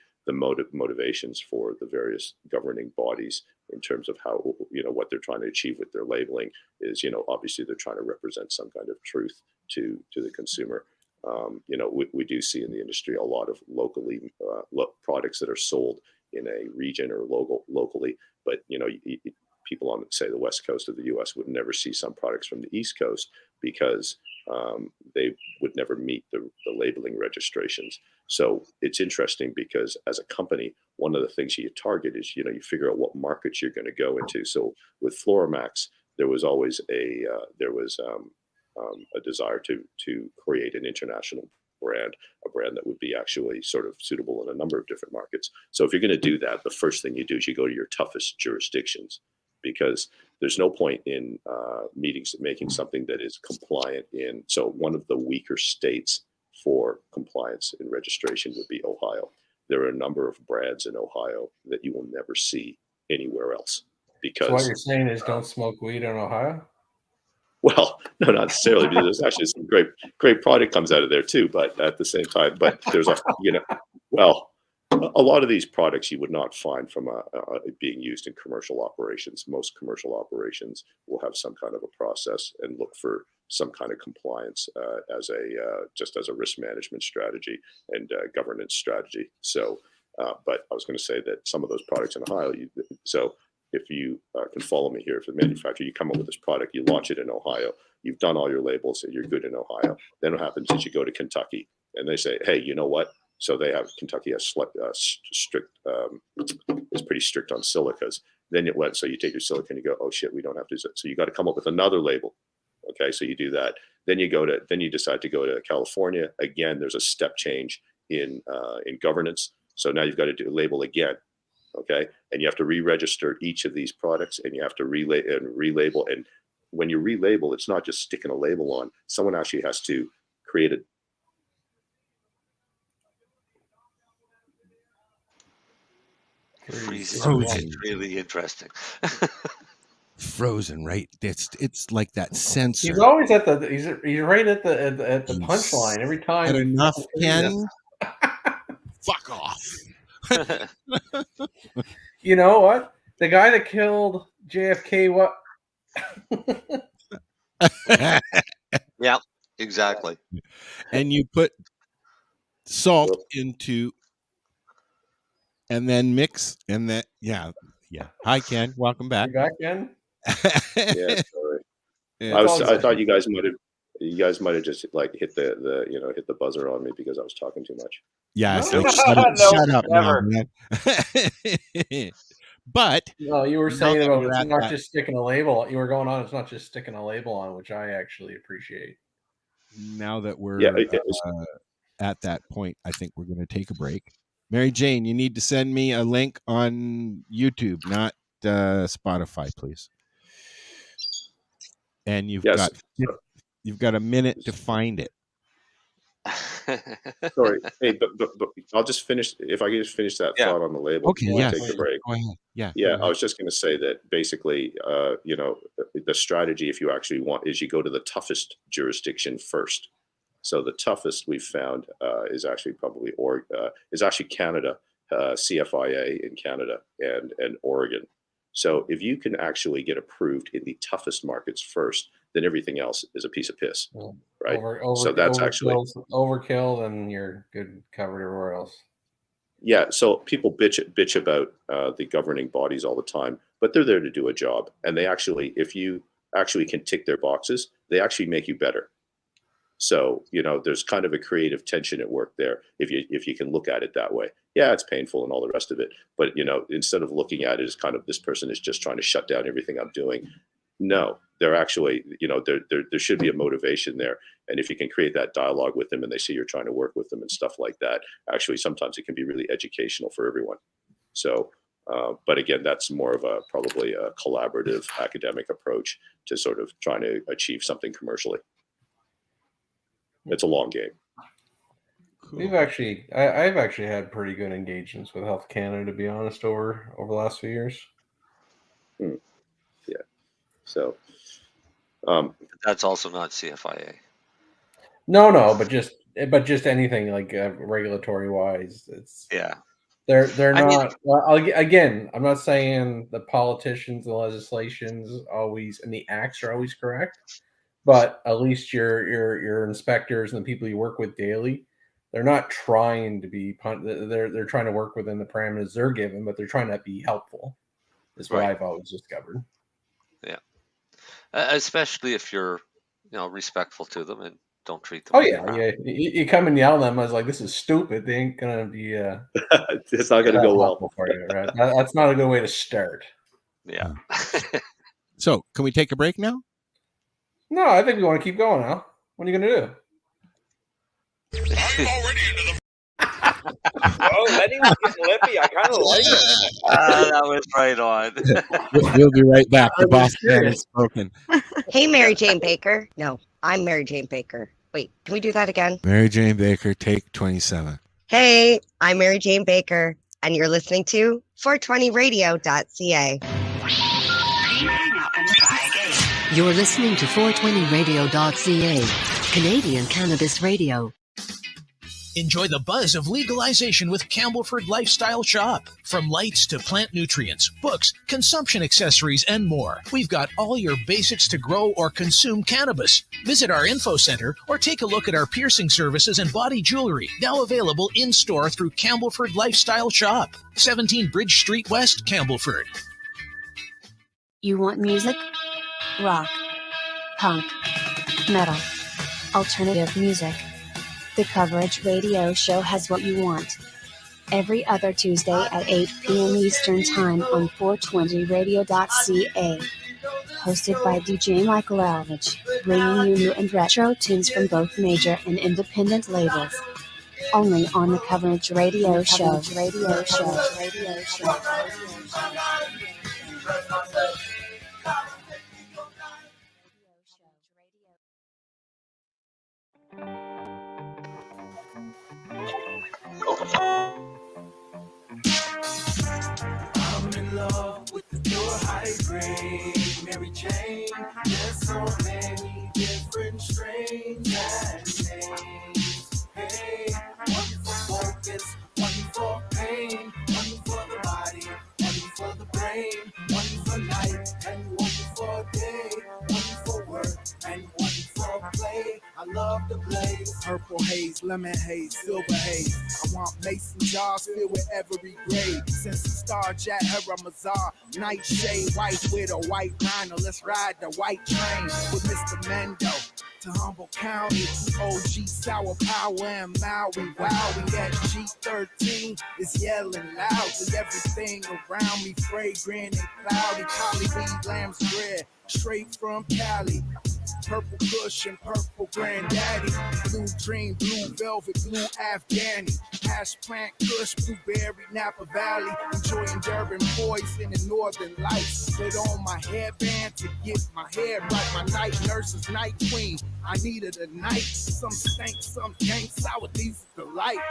motivations for the various governing bodies in terms of how, what they're trying to achieve with their labeling is, obviously they're trying to represent some kind of truth to the consumer. We do see in the industry a lot of locally products that are sold in a region or locally, but people on, say, the west coast of the U.S. would never see some products from the East Coast because they would never meet the labeling registrations. So it's interesting because as a company, one of the things you target is, you figure out what markets you're going to go into. So with FloraMax, there was always a desire to create an international brand, a brand that would be actually sort of suitable in a number of different markets. So if you're going to do that, the first thing you do is you go to your toughest jurisdictions, because there's no point in making something that is compliant in. So one of the weaker states for compliance and registration would be Ohio. There are a number of brands in Ohio that you will never see anywhere else. Because so what you're saying is don't smoke weed in Ohio? Well, no, not necessarily, because there's actually some great product comes out of there too. But at the same time, but there's a, well, A lot of these products you would not find from being used in commercial operations. Most commercial operations will have some kind of a process and look for some kind of compliance as a risk management strategy and governance strategy. So, but I was going to say that some of those products in Ohio. So if you can follow me here, if the manufacturer, you come up with this product, you launch it in Ohio, you've done all your labels, and you're good in Ohio. Then what happens is you go to Kentucky, and they say, hey, you know what? So Kentucky has strict, is pretty strict on silicas. Then it went, so you take your silica and you go, oh shit, we don't have to use it. So you got to come up with another label. Okay, so you do that. Then you decide to go to California. Again, there's a step change in governance. So now you've got to do a label again. Okay, and you have to re-register each of these products, and you have to relabel. And when you relabel, it's not just sticking a label on. Someone actually has to create a Frozen. Really interesting. Frozen, right? It's like that sensor. He's always at the he's right at the punchline every time. Had enough, Ken? Fuck off. You know what? The guy that killed JFK, what? Yeah, exactly. And you put salt into, and then mix, and then yeah. Hi, Ken. Welcome back. You back, Ken? Yeah, sorry. Yeah. I thought you guys might have just like hit the buzzer on me because I was talking too much. Yeah, No. shut up never. now, man. But No, you were saying that about we're it's at not that- just sticking a label. You were going on. It's not just sticking a label on, which I actually appreciate. now that we're Yeah, at that point, I think we're going to take a break. Mary Jane, you need to send me a link on YouTube, not Spotify, please. And you've got a minute to find it. Sorry. Hey, but I'll just finish. If I can just finish that thought on the label. Okay, before I yeah. take the break. Go ahead. Yeah. Yeah, I was just going to say that basically, the strategy, if you actually want, is you go to the toughest jurisdiction first. So the toughest we've found is actually probably Canada, CFIA in Canada and Oregon. So if you can actually get approved in the toughest markets first, then everything else is a piece of piss, right? So that's actually overkill, and you're good covered everywhere else. Yeah, so people bitch about the governing bodies all the time, but they're there to do a job, and they actually, if you actually can tick their boxes, they actually make you better. So there's kind of a creative tension at work there if you can look at it that way. Yeah, it's painful and all the rest of it, but instead of looking at it as kind of this person is just trying to shut down everything I'm doing, no, they're actually there should be a motivation there. And if you can create that dialogue with them and they see you're trying to work with them and stuff like that, actually sometimes it can be really educational for everyone. So, but again, that's more of probably a collaborative academic approach to sort of trying to achieve something commercially. It's a long game. Cool. I've actually had pretty good engagements with Health Canada, to be honest, over the last few years. Yeah. So, that's also not CFIA. No, but just anything like regulatory wise, they're not. Again, I'm not saying the politicians, the legislations always, and the acts are always correct, but at least your inspectors and the people you work with daily, they're not trying to be. They're trying to work within the parameters they're given, but they're trying to be helpful. Is what I've always discovered. Yeah. Especially if you're, respectful to them and don't treat them. Oh yeah. You come and yell at them. I was like, "This is stupid." They ain't gonna be. It's not gonna go well for you, right? That's not a good way to start. Yeah. So, can we take a break now? No, I think we want to keep going now. What are you gonna do? I'm already into the. Oh, Lenny was getting lippy. I kind of like it. That was right on. We'll be right back. The boss man has spoken. Hey, Mary Jane Baker. No, I'm Mary Jane Baker. Wait, can we do that again? Mary Jane Baker, take 27. Hey, I'm Mary Jane Baker, and you're listening to 420radio.ca. You're listening to 420radio.ca, Canadian Cannabis Radio. Enjoy the buzz of legalization with Campbellford Lifestyle Shop. From lights to plant nutrients, books, consumption accessories, and more, we've got all your basics to grow or consume cannabis. Visit our info center or take a look at our piercing services and body jewelry, now available in-store through Campbellford Lifestyle Shop, 17 Bridge Street West, Campbellford. You want music? Rock, punk, metal, alternative music. The Coverage Radio Show has what you want. Every other Tuesday at 8 p.m. Eastern Time on 420radio.ca. Hosted by DJ Michael Alvich, bringing you new and retro tunes from both major and independent labels. Only on the Coverage Radio Show. Radio Show. Radio Show. I'm in love with the pure high grade Mary Jane. There's so many different strains and names. Hey, one for focus, one for pain, one for the body, one for the brain, one for night and one for day, one for work and one for play. I love the blaze. Purple haze, lemon haze, silver haze. I want mason jars filled with every grade. Since the star Jack Haramazar, nightshade, white with a white rhino. Let's ride the white train with Mr. Mendo to Humboldt County. OG Sour Power and Maui. Wow, we at G13 is yelling loudly. Everything around me fragrant and cloudy. Collie lamb's bread, straight from Cali. Purple Kush and purple granddaddy. Blue dream, blue velvet, blue Afghani. Hash plant Kush, blueberry, Napa Valley. Enjoying Durban boys in the northern lights. Put on my headband to get my hair right. My night nurse is night queen. I needed a night. Some stank, some yank. Sour these the light.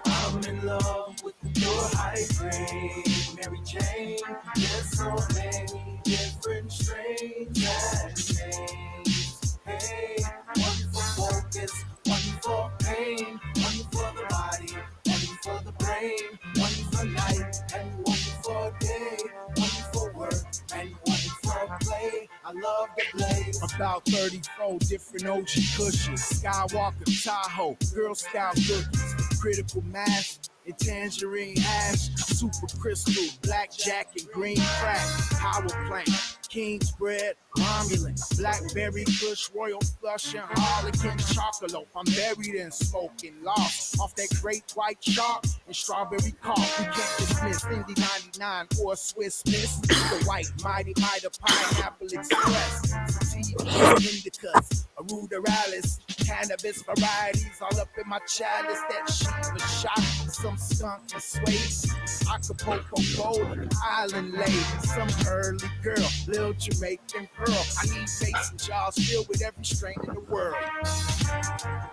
I'm in love with the pure high grade Mary Jane. There's so many different strains and names. Hey, one for focus, one for pain, one for the body, one for the brain, one for night and one for day, one for work and one for play. I love the blaze. About 34 different OG cushions. Skywalker, Tahoe, Girl Scout cookies. Critical mass and tangerine ash. Super crystal, blackjack and green crack. Power plant, king's bread, Romulan. Blackberry Kush, Royal Flush, and Harlequin chocolate. I'm buried in smoking lost. Off that great white chalk and strawberry cough. We can't dismiss Indy 99 or Swiss Miss. The white mighty pineapple express. Sativa, indicas, ruderalis, cannabis varieties all up in my chalice. That Shiva shot, some skunk and suede. Acapulco gold, island lady, some early girl, little Jamaican pearl. I need mason jars filled with every strain in the world.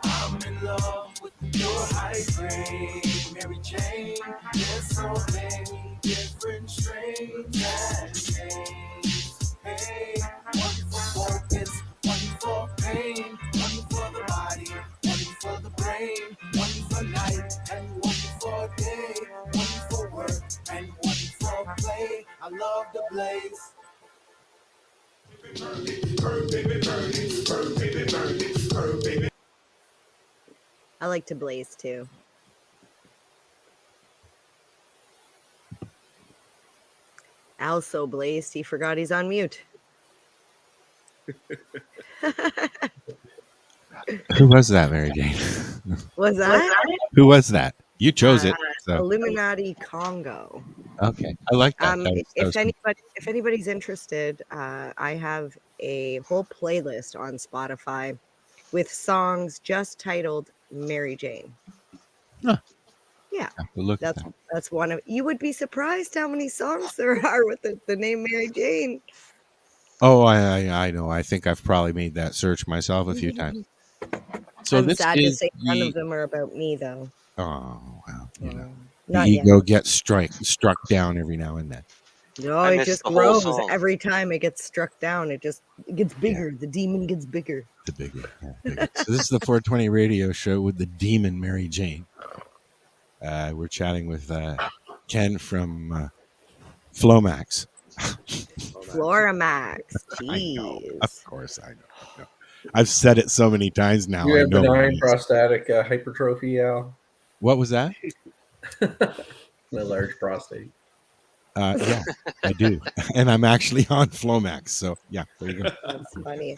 I'm in love with the pure high grade Mary Jane. There's so many different strains and names. Hey, one for focus, one for pain, one for the body, one for the brain, one for night and one for day, one for work and one for play. I love the blaze. I like to blaze too. Al's so blazed, he forgot he's on mute. Who was that, Mary Jane? Was that? Who was that? You chose it. So. Illuminati Congo. Okay, I like that. If anybody's interested, I have a whole playlist on Spotify with songs just titled Mary Jane. Huh. Yeah, look that's one of. You would be surprised how many songs there are with the name Mary Jane. Oh, I know. I think I've probably made that search myself a few times. So I'm this sad is to say none of them are about me, though. Oh well, you know, the Not ego yet. gets struck down every now and then. No, I it missed just the whole grows song. every time it gets struck down. It gets bigger. The demon gets bigger. The bigger. Bigger. So this is the 420 radio show with the demon Mary Jane. We're chatting with Ken from FloraMax. FloraMax. I know. Jeez. Of course, I know. I've said it so many times now. You I have know. benign prostatic hypertrophy, Al? What was that? The large prostate. Yeah, I do. And I'm actually on FloraMax. So, yeah, there you go. That's funny.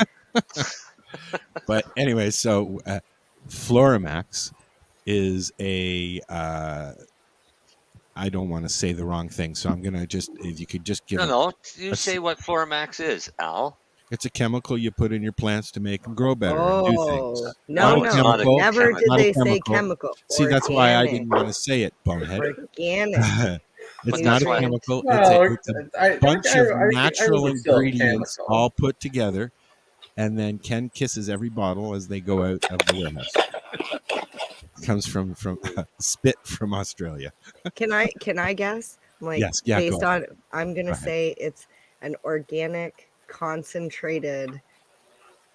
But anyway, so FloraMax is a I don't want to say the wrong thing, so I'm gonna just, if you could just give No. You say what FloraMax is, Al. It's a chemical you put in your plants to make them grow better and do things. No, Not a chemical, never did not a they say chemical. See, that's why I Organic. didn't want to say it, bonehead. Organic. It's But not that's a why- chemical. Well, It's a bunch of natural would still ingredients chemical. all put together, and then Ken kisses every bottle as they go out of the warehouse. Comes from spit from Australia. Can I guess? Like, Yes, yeah, go based ahead. on, I'm gonna Go ahead. say it's an organic concentrated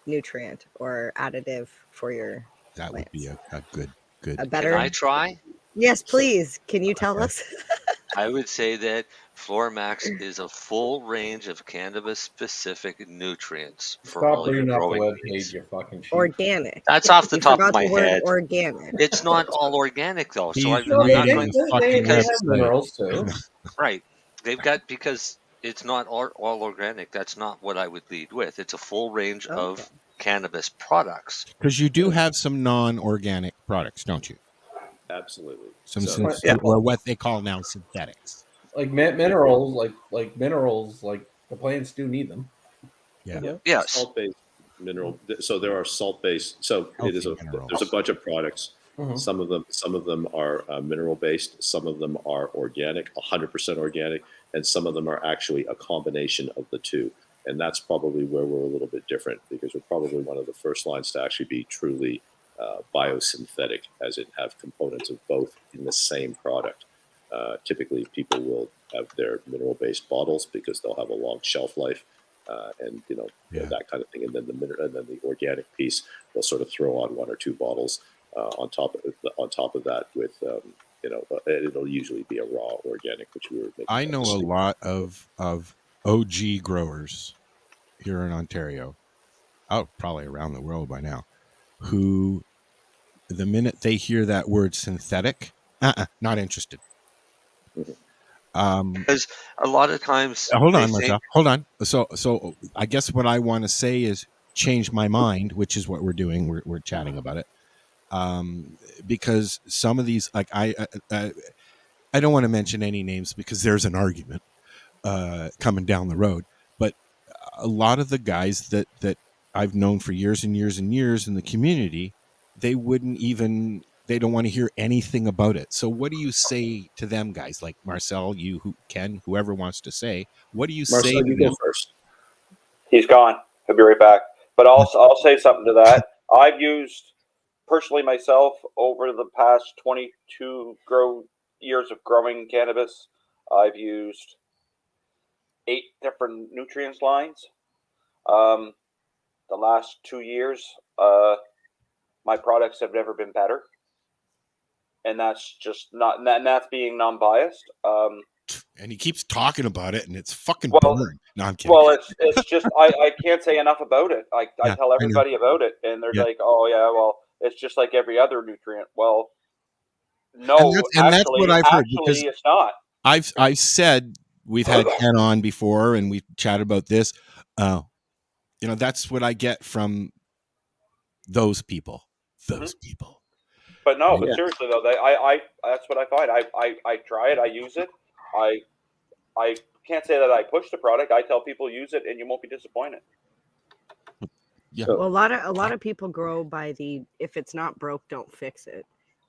nutrient or additive for your That would be a good. a better. Can I try? Yes, please. Can you tell us? I would say that FloraMax is a full range of cannabis-specific nutrients for Stop all your reading off the growing webpage, needs. you fucking sheep. Organic. That's off the You top of forgot my the word head. Organic. It's not all organic though, so He's I'm not reading going the fucking they have website. minerals too. right. They've got, because it's not all organic. That's not what I would lead with. It's a full range of cannabis products. Because you do have some non-organic products, don't you? Absolutely. Some So- or what they call now synthetics. Like minerals, like minerals, like the plants do need them. Yeah. Yes. Salt-based mineral. So there are salt-based. So it is there's a bunch of products. Mhm. Some of them are mineral-based. Some of them are organic, 100% organic, and some of them are actually a combination of the two. And that's probably where we're a little bit different, because we're probably one of the first lines to actually be truly biosynthetic, as in have components of both in the same product. Typically, people will have their mineral-based bottles because they'll have a long shelf life, and that kind of thing. And then the organic piece, they'll sort of throw on one or two bottles on top of that with it'll usually be a raw organic, which we were making. I know a lot of OG growers here in Ontario, probably around the world by now, who the minute they hear that word synthetic, not interested. Because a lot of times, Hold they on, think- Marcel. Hold on. So I guess what I want to say is change my mind, which is what we're doing. We're chatting about it. Because some of these, like I don't want to mention any names because there's an argument coming down the road. But a lot of the guys that I've known for years and years and years in the community, they don't want to hear anything about it. So what do you say to them guys, like Marcel, Ken, whoever wants to say? What do you say? Marcel, to you go them? first. He's gone. He'll be right back. But I'll say something to that. I've used personally myself over the past 22 years of growing cannabis. I've used 8 different nutrients lines. The last 2 years, my products have never been better, and that's just not. And that's being non-biased. And he keeps talking about it, and it's fucking Well, boring. No, I'm kidding. Well, it's just I can't say enough about it. I Yeah, tell I know. everybody about it, and they're Yeah. like, "Oh yeah, well, it's just like every other nutrient." Well, no, and that's what I've heard, because it's not. I've said, we've had Ken on before, and we've chatted about this. That's what I get from those people. Those people. But no, but Yeah. seriously though, I that's what I find. I try it, I use it. I can't say that I push the product. I tell people use it, and you won't be disappointed. Yeah. Well, a lot of people grow by the if it's not broke, don't fix it.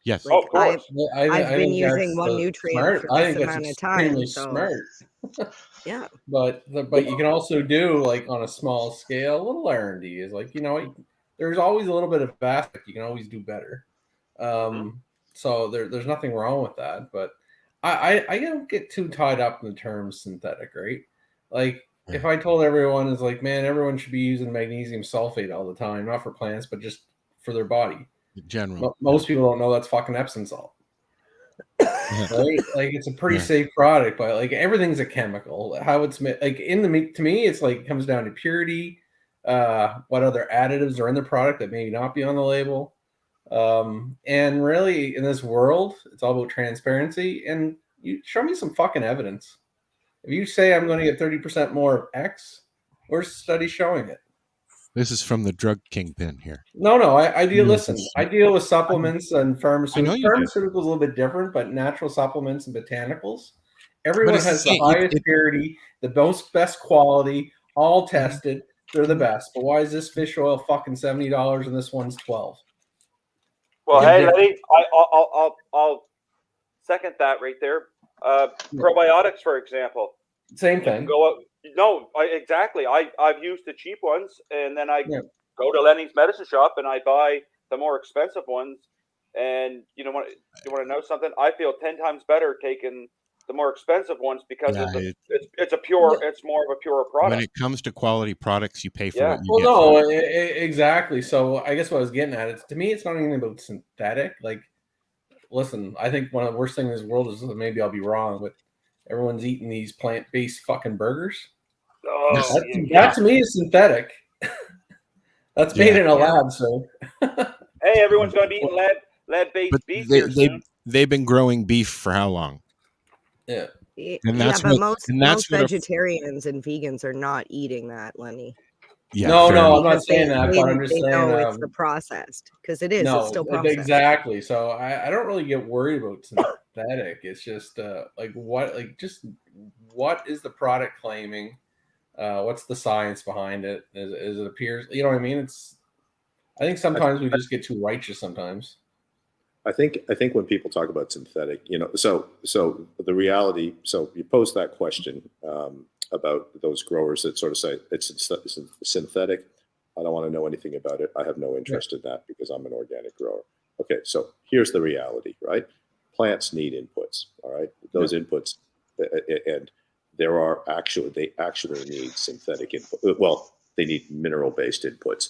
Yes. Oh, of course. I've been think using that's one the nutrient smart. for I this think that's amount of time. extremely So smart. yeah. But you can also do, like, on a small scale, a little R&D is like, there's always a little bit of aspect. You can always do better. So there's nothing wrong with that. But I don't get too tied up in the term synthetic, right? Like if I told everyone is like, man, everyone should be using magnesium sulfate all the time, not for plants, but just for their body. In general. Most people don't know that's fucking Epsom salt. Right? Like it's a pretty Yeah. safe product, but like everything's a chemical. How it's made, like in the meat, to me, it's like it comes down to purity, what other additives are in the product that maybe not be on the label. And really in this world, it's all about transparency. And you show me some fucking evidence. If you say I'm going to get 30% more of X, where's the study showing it? This is from the drug kingpin here. No, I deal. Yeah, Listen, I deal with supplements and pharmaceuticals. I know you do. Pharmaceuticals a little bit different, but natural supplements and botanicals. Everyone it's the has the same. highest purity, the best quality, all tested. They're the best. But why is this fish oil fucking $70 and this one's $12? Well, Yeah, hey, yeah. Letty, I'll second that right there. Probiotics, for example. Same You can thing. go out. No, exactly. I've used the cheap ones, and then I Yeah. go to Lenny's medicine shop and I buy the more expensive ones. And you want to know something? I feel 10 times better taking the more expensive ones because Yeah, it's more of a pure product. when it comes to quality products, you pay for Yeah. what you Well, get. no, for it. exactly. So I guess what I was getting at is, to me, it's not even about synthetic. Like, listen, I think one of the worst things in this world is, maybe I'll be wrong, but everyone's eating these plant-based fucking burgers. Oh, That to me is synthetic. That's made in a lab, so. Hey, everyone's going to be eating lead-based But beef here soon. they've been growing beef for how long? Yeah. And that's but what most a- vegetarians and vegans are not eating that, Lenny. Yeah, No, fair I'm enough. not saying that, but I'm just they saying. know it's the processed, because it is. No, It's still processed. exactly. So I don't really get worried about synthetic. It's just what is the product claiming? What's the science behind it? As it appears, you know what I mean? I think sometimes we just get too righteous sometimes. I think when people talk about synthetic, so the reality. So you pose that question about those growers that sort of say it's synthetic. I don't want to know anything about it. I have no interest in that because I'm an organic grower. Okay, so here's the reality, right? Plants need inputs. All right, those inputs, and they actually need synthetic input. Well, they need mineral-based inputs.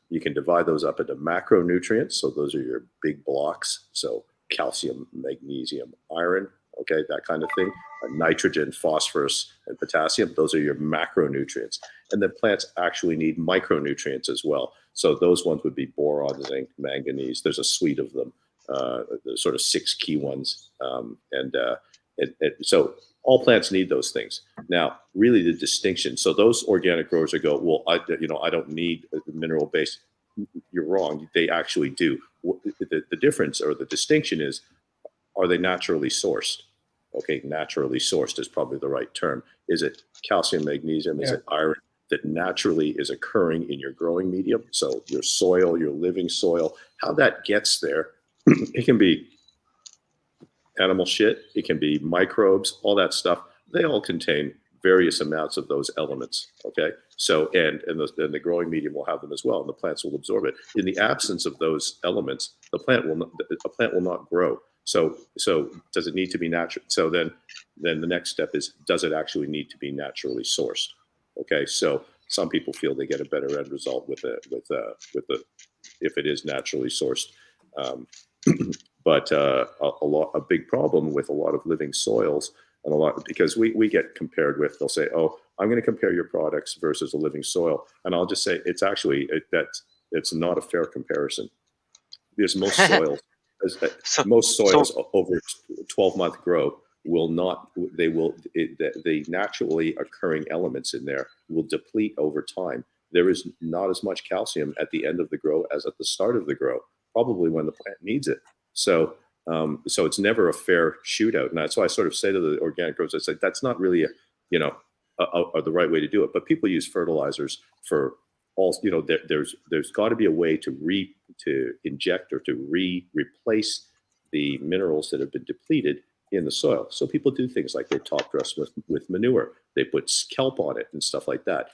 You can divide those up into macronutrients. So those are your big blocks. So calcium, magnesium, iron, okay, that kind of thing. Nitrogen, phosphorus, and potassium. Those are your macronutrients. And then plants actually need micronutrients as well. So those ones would be boron, zinc, manganese. There's a suite of them. There's sort of 6 key ones. So all plants need those things. Now, really the distinction. So those organic growers that go, well, I don't need mineral based. You're wrong. They actually do. The difference or the distinction is, are they naturally sourced? Okay, naturally sourced is probably the right term. Is it calcium, magnesium? Is it iron that naturally is occurring in your growing medium? So your soil, your living soil, how that gets there, it can be animal shit, it can be microbes, all that stuff. They all contain various amounts of those elements. Okay, so and the growing medium will have them as well, and the plants will absorb it. In the absence of those elements, a plant will not grow. So does it need to be natural? So then the next step is, does it actually need to be naturally sourced? Okay, so some people feel they get a better end result with if it is naturally sourced. But a big problem with a lot of living soils, and because we get compared with, they'll say, oh, I'm going to compare your products versus a living soil, and I'll just say it's actually it's not a fair comparison, because most soils over 12-month grow will not. The naturally occurring elements in there will deplete over time. There is not as much calcium at the end of the grow as at the start of the grow, probably when the plant needs it. So it's never a fair shootout, and that's why I sort of say to the organic growers, I say that's not really the right way to do it. But people use fertilizers for all. There's got to be a way to inject or to replace the minerals that have been depleted in the soil. So people do things like they top dress with manure, they put kelp on it and stuff like that.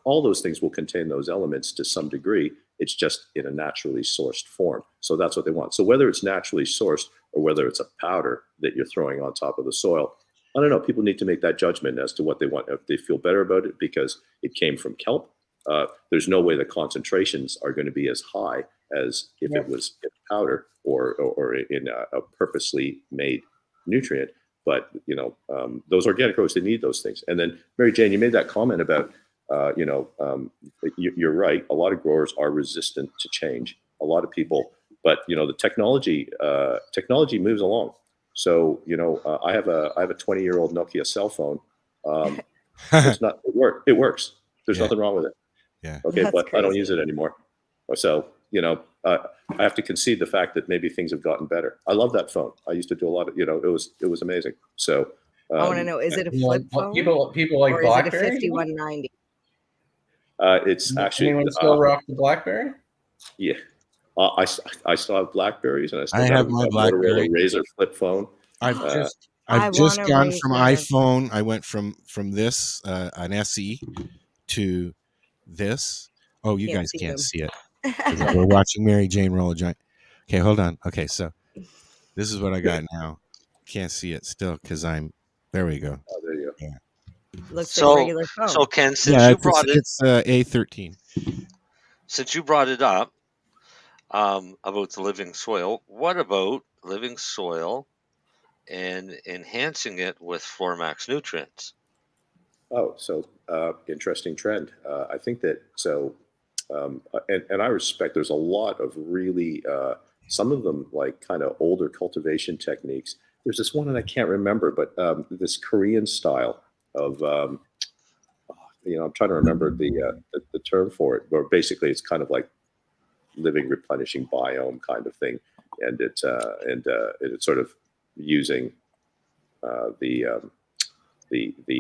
All those things will contain those elements to some degree. It's just in a naturally sourced form. So that's what they want. So whether it's naturally sourced or whether it's a powder that you're throwing on top of the soil. I don't know. People need to make that judgment as to what they want. If they feel better about it because it came from kelp, there's no way the concentrations are going to be as high as if it was in powder or in a purposely made nutrient. But, those organic growers, they need those things. And then, Mary Jane, you made that comment about, you're right. A lot of growers are resistant to change. A lot of people, but, the technology moves along. So, I have a 20-year-old Nokia cell phone. It works. There's nothing wrong with it. Yeah. Okay. That's but I don't crazy. use it anymore. So, I have to concede the fact that maybe things have gotten better. I love that phone. I used to do a lot of, it was amazing. So I want to know, is it a flip phone? People like or BlackBerry? is it a 5190? It's actually anyone still rock the BlackBerry? Yeah. I still have Blackberries, and I still have got my a BlackBerry. Motorola Razr flip phone. I've I just want a gone from Razr. iPhone. I went from this an SE to this. Oh, you Can't guys see can't them. see it. 'Cause we're watching Mary Jane roll a joint. Okay, hold on. Okay, so this is what I got now. Can't see it still because there we go. Oh, there you go. Yeah. Looks like a regular phone. So Ken, since Yeah, you brought it, it's A13. since you brought it up about the living soil, what about living soil and enhancing it with FloraMax nutrients? Oh, so interesting trend. I think that and I respect. There's a lot of really some of them like kind of older cultivation techniques. There's this one, and I can't remember, but this Korean style of I'm trying to remember the term for it. Where basically it's kind of like living replenishing biome kind of thing, and it's sort of using the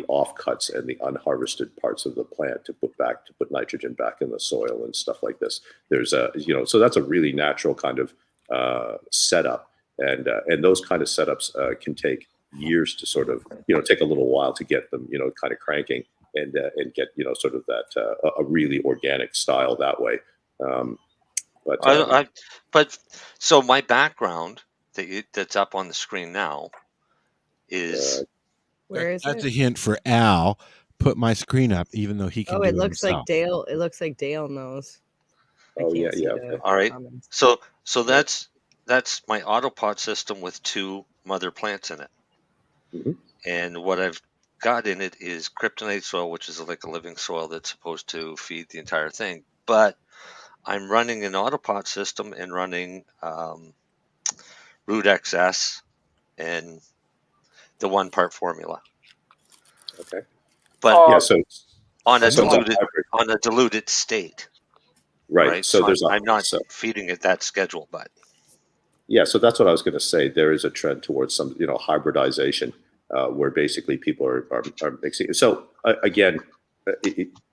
offcuts and the unharvested parts of the plant to put nitrogen back in the soil and stuff like this. There's so that's a really natural kind of setup, and those kind of setups can take years to sort of take a little while to get them kind of cranking and get sort of that a really organic style that way. But so my background that's up on the screen now is That's a hint for Al. Put my screen up, even though he can. Oh, do it looks himself. like Dale. It looks like Dale knows. Oh yeah. All right. comments. So that's my autopod system with 2 mother plants in it. Mm-hmm. And what I've got in it is kryptonite soil, which is like a living soil that's supposed to feed the entire thing. But I'm running an autopod system and running Root XS and the 1 part formula. Okay. But on a diluted state. Right. So I'm not feeding it that schedule, but yeah. So that's what I was going to say. There is a trend towards some hybridization where basically people are mixing. So again,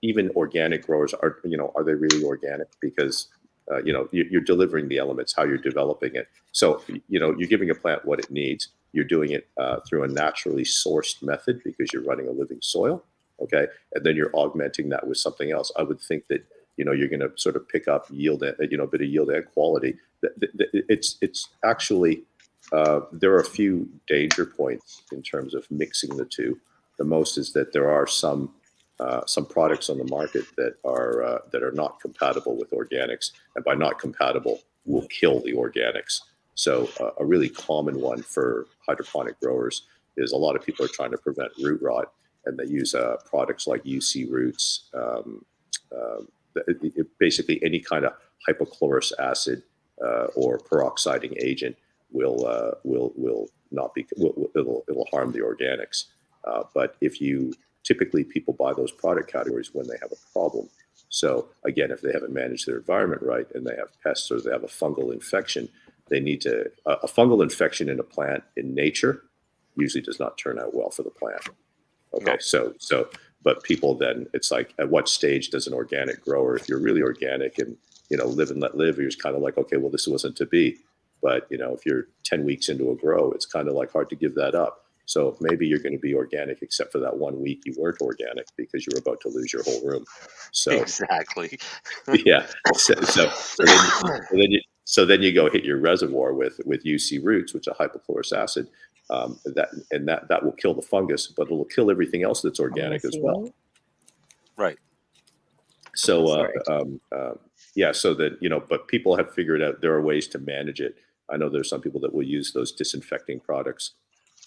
even organic growers are they really organic? Because you're delivering the elements, how you're developing it. So you're giving a plant what it needs. You're doing it through a naturally sourced method because you're running a living soil. Okay, and then you're augmenting that with something else. I would think that you're going to sort of pick up yield, a bit of yield and quality. It's actually there are a few danger points in terms of mixing the two. The most is that there are some products on the market that are not compatible with organics, and by not compatible, will kill the organics. So a really common one for hydroponic growers is a lot of people are trying to prevent root rot, and they use products like UC Roots. Basically, any kind of hypochlorous acid or peroxiding agent will not be it'll harm the organics. But if you typically people buy those product categories when they have a problem. So again, if they haven't managed their environment right and they have pests or they have a fungal infection, they need to a fungal infection in a plant in nature usually does not turn out well for the plant. Okay, so but people then it's like at what stage does an organic grower, if you're really organic and live and let live, you're just kind of like, okay, well this wasn't to be. But if you're 10 weeks into a grow, it's kind of like hard to give that up. So maybe you're going to be organic, except for that 1 week you weren't organic because you were about to lose your whole room. So exactly. yeah. So So then you go hit your reservoir with UC roots, which are hypochlorous acid, that will kill the fungus, but it will kill everything else that's organic as well. Right. So yeah, so that but people have figured out there are ways to manage it. I know there's some people that will use those disinfecting products.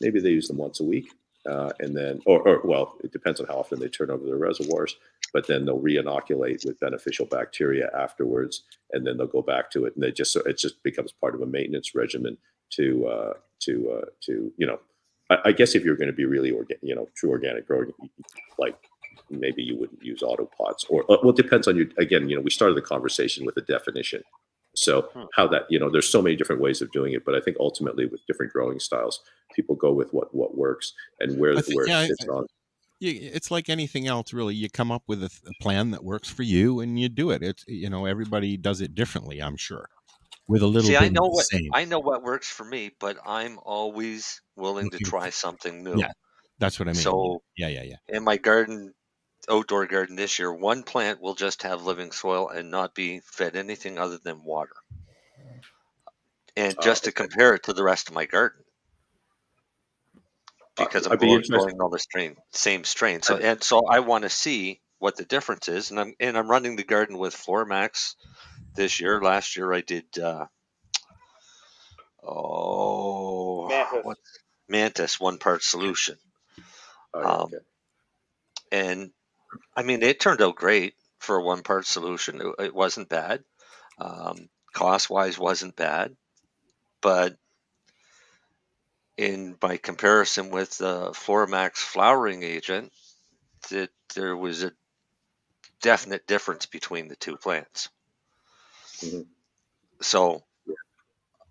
Maybe they use them once a week, and then or well, it depends on how often they turn over their reservoirs. But then they'll re-inoculate with beneficial bacteria afterwards, and then they'll go back to it, and it just becomes part of a maintenance regimen to I guess if you're going to be really true organic growing, like maybe you wouldn't use auto pots, or well, it depends on we started the conversation with a definition. So how that, there's so many different ways of doing it, but I think ultimately with different growing styles, people go with what works and where it fits on. It's like anything else, really. You come up with a plan that works for you, and you do it. It's everybody does it differently, I'm sure, with a little bit I know of the same. I know what works for me, but I'm always willing to try something new. Yeah, that's what I mean. So yeah. In my outdoor garden this year, one plant will just have living soil and not be fed anything other than water. And just to compare it to the rest of my garden. Because I'm growing all the same strain. So I want to see what the difference is, and I'm running the garden with FloraMax this year. Last year I did Mantis 1 part solution. And I mean, it turned out great for a 1 part solution. It wasn't bad. Cost wise wasn't bad, but in my comparison with the FloraMax flowering agent, that there was a definite difference between the two plants. Mm-hmm. So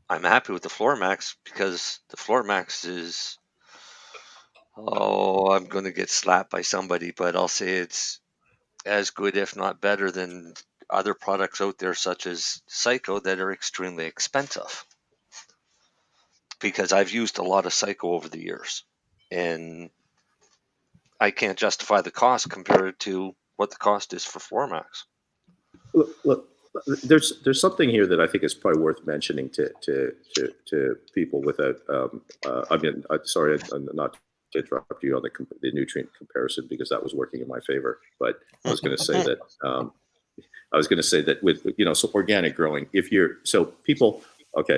I'm happy with the FloraMax because the FloraMax is, I'm going to get slapped by somebody, but I'll say it's as good, if not better, than other products out there such as Psycho that are extremely expensive. Because I've used a lot of Psycho over the years, and I can't justify the cost compared to what the cost is for FloraMax. Look, there's something here that I think is probably worth mentioning to people without. Sorry, not to interrupt you on the nutrient comparison because that was working in my favor. But I was going to say that with so organic growing,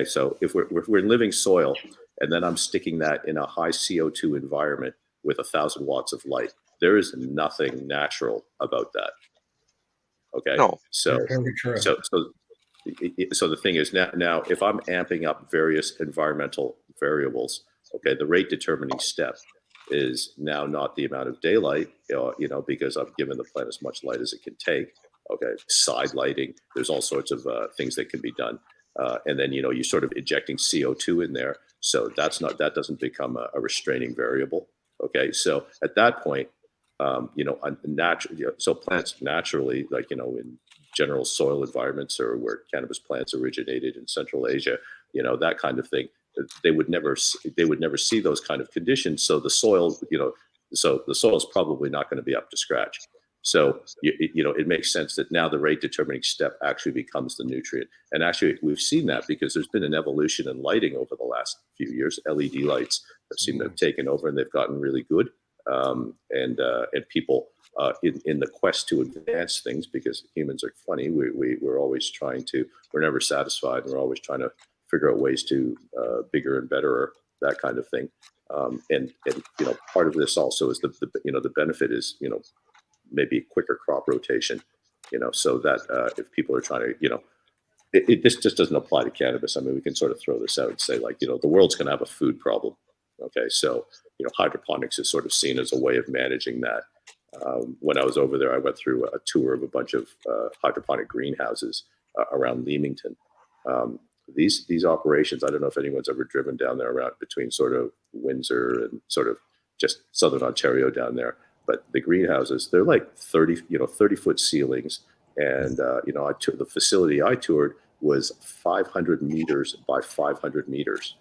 so if we're in living soil, and then I'm sticking that in a high CO2 environment with 1,000 watts of light, there is nothing natural about that. Okay. No. So the thing is now if I'm amping up various environmental variables, okay, the rate determining step is now not the amount of daylight, because I've given the plant as much light as it can take. Okay. Side lighting, there's all sorts of things that can be done. And then, you're sort of injecting CO2 in there. So that doesn't become a restraining variable. Okay. So at that point, so plants naturally, like, in general soil environments or where cannabis plants originated in Central Asia, that kind of thing, they would never see those kind of conditions. So the soil, so the soil is probably not going to be up to scratch. So, it makes sense that now the rate determining step actually becomes the nutrient. And actually, we've seen that because there's been an evolution in lighting over the last few years. LED lights have seemed to have taken over and they've gotten really good. And people in the quest to advance things, because humans are funny, we're always we're never satisfied. And we're always trying to figure out ways to bigger and better, that kind of thing. And part of this also is the benefit is, maybe quicker crop rotation, so that if people are trying to, this just doesn't apply to cannabis. I mean, we can sort of throw this out and say, like, the world's going to have a food problem. Okay. So, hydroponics is sort of seen as a way of managing that. When I was over there, I went through a tour of a bunch of hydroponic greenhouses around Leamington. These operations, I don't know if anyone's ever driven down there around between sort of Windsor and sort of just southern Ontario down there. But the greenhouses, they're like 30-foot ceilings. And, the facility I toured was 500 meters by 500 meters.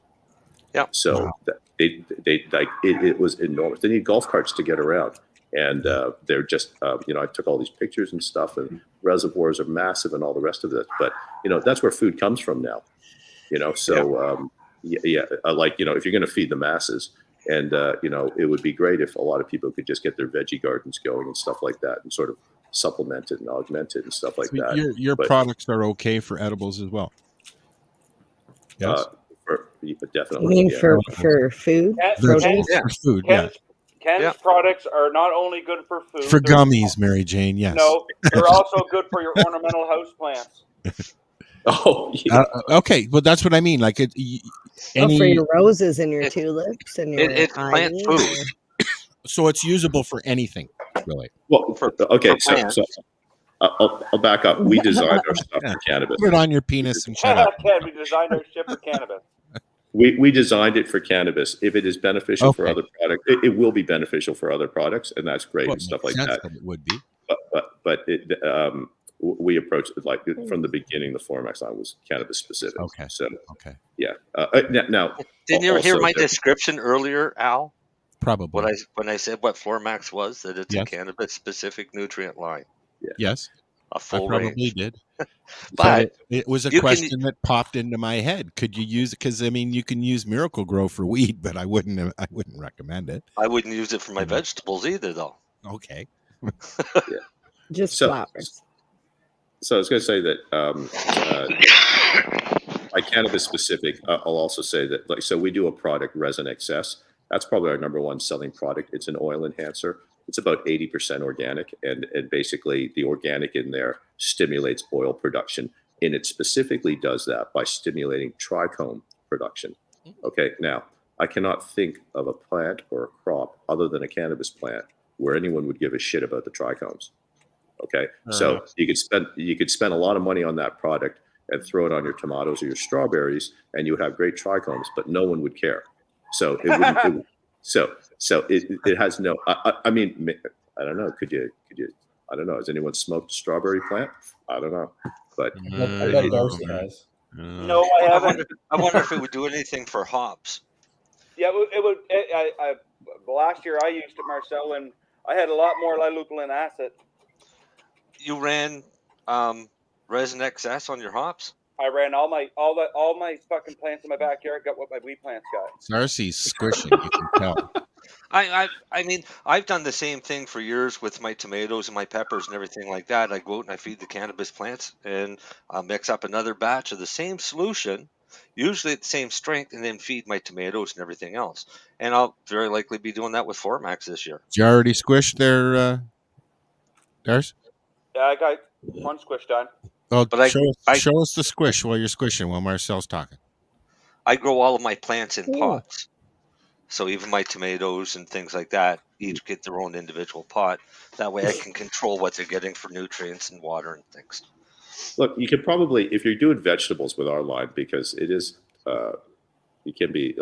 Yeah. So it was enormous. They need golf carts to get around. And they're just, I took all these pictures and stuff, and reservoirs are massive and all the rest of it. But, that's where food comes from now, so if you're going to feed the masses, and, it would be great if a lot of people could just get their veggie gardens going and stuff like that and sort of supplement it and augment it and stuff like that. Your products are okay for edibles as well. Yes. Definitely. You mean for food? Produce? For food, Ken's products are not only good for food. For gummies, Mary Jane, yes. No, they're also good for your ornamental house plants. Okay, well, that's what I mean. Like for your roses and your tulips and your it's plant food. So it's usable for anything, really. Well, so I'll back up. We designed our stuff for cannabis. Put it on your penis and shut up. We designed our shit for cannabis. We designed it for cannabis. If it is beneficial for other products, it will be beneficial for other products, and that's great and stuff like that. It would be. But we approached it from the beginning. The FloraMax line was cannabis specific. Okay. So yeah. Now, didn't you hear my description earlier, Al? Probably. When I said what FloraMax was, that it's Yes. a cannabis specific nutrient line. Yeah. Yes. A full I probably range. did. But so it was a question that popped into my head. Could you use it? Because you can use Miracle Grow for weed, but I wouldn't recommend it. I wouldn't use it for my vegetables either, though. Okay. Just flowers. So I was going to say that by cannabis specific, I'll also say that so we do a product, Resin XS. That's probably our number one selling product. It's an oil enhancer. It's about 80% organic, and basically the organic in there stimulates oil production, and it specifically does that by stimulating trichome production. Okay, now I cannot think of a plant or a crop other than a cannabis plant where anyone would give a shit about the trichomes. Okay, so you could spend a lot of money on that product and throw it on your tomatoes or your strawberries, and you would have great trichomes, but no one would care. So it wouldn't. It has no. I mean, I don't know. Could you? I don't know. Has anyone smoked a strawberry plant? I don't know, but I bet Darcy has. No, I haven't. I wonder if it would do anything for hops. Yeah, it would. Last year I used it, Marcel, and I had a lot more lilupulin acid. You ran Resin XS on your hops? I ran all my fucking plants in my backyard. Got what my weed plants got. Darcy's squishing. You can tell. I mean, I've done the same thing for years with my tomatoes and my peppers and everything like that. I go out and I feed the cannabis plants, and I'll mix up another batch of the same solution, usually at the same strength, and then feed my tomatoes and everything else. And I'll very likely be doing that with FloraMax this year. Did you already squish their Darcy? Yeah, I got one squish done. Oh, But show us the squish while you're squishing while Marcel's talking. I grow all of my plants in pots. So even my tomatoes and things like that each get their own individual pot. That way I can control what they're getting for nutrients and water and things. look, you could probably, if you're doing vegetables with our line, because it is, it can be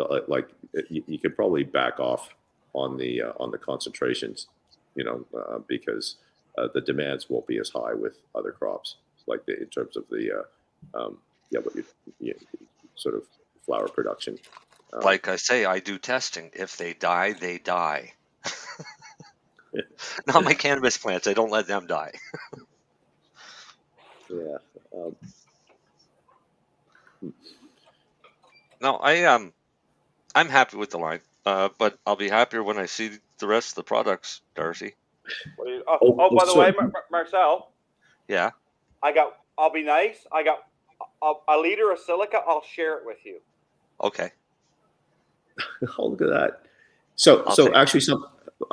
you could probably back off on the concentrations, because the demands won't be as high with other crops, in terms of the what you sort of flower production. Like I say, I do testing. If they die, they die. Not my cannabis plants. I don't let them die. Yeah. No, I'm happy with the line, but I'll be happier when I see the rest of the products, Darcy. By the way, Marcel. Yeah. I'll be nice. I got a liter of silica. I'll share it with you. Okay. Oh, look at that. So actually,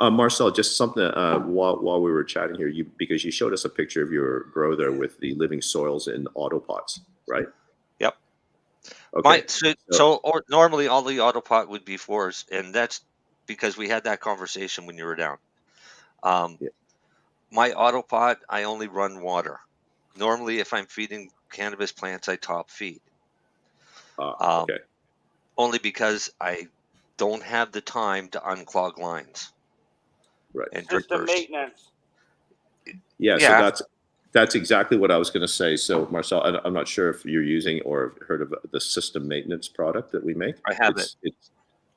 Marcel, just something while we were chatting here, because you showed us a picture of your grow there with the living soils in autopots, right? Yep. Okay. Normally all the autopot would be fours, and that's because we had that conversation when you were down. My autopot, I only run water. Normally, if I'm feeding cannabis plants, I top feed. Okay. Only because I don't have the time to unclog lines. Right. And System maintenance. Yeah. So that's exactly what I was going to say. So Marcel, I'm not sure if you're using or have heard of the system maintenance product that we make. I have it.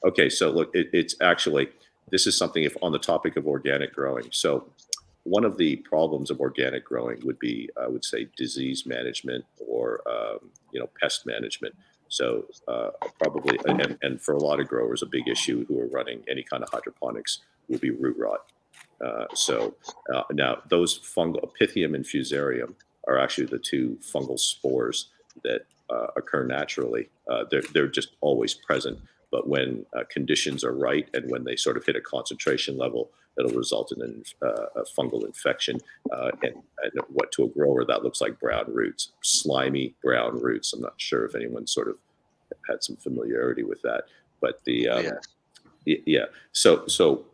Okay. So look, it's actually, this is something, if on the topic of organic growing. So one of the problems of organic growing would be, I would say, disease management or, pest management. So probably, and for a lot of growers, a big issue who are running any kind of hydroponics will be root rot. Now those fungal, Pythium and Fusarium are actually the two fungal spores that occur naturally. They're just always present. But when conditions are right and when they sort of hit a concentration level, it'll result in a fungal infection. And what to a grower, that looks like brown roots, slimy brown roots. I'm not sure if anyone sort of had some familiarity with that. But So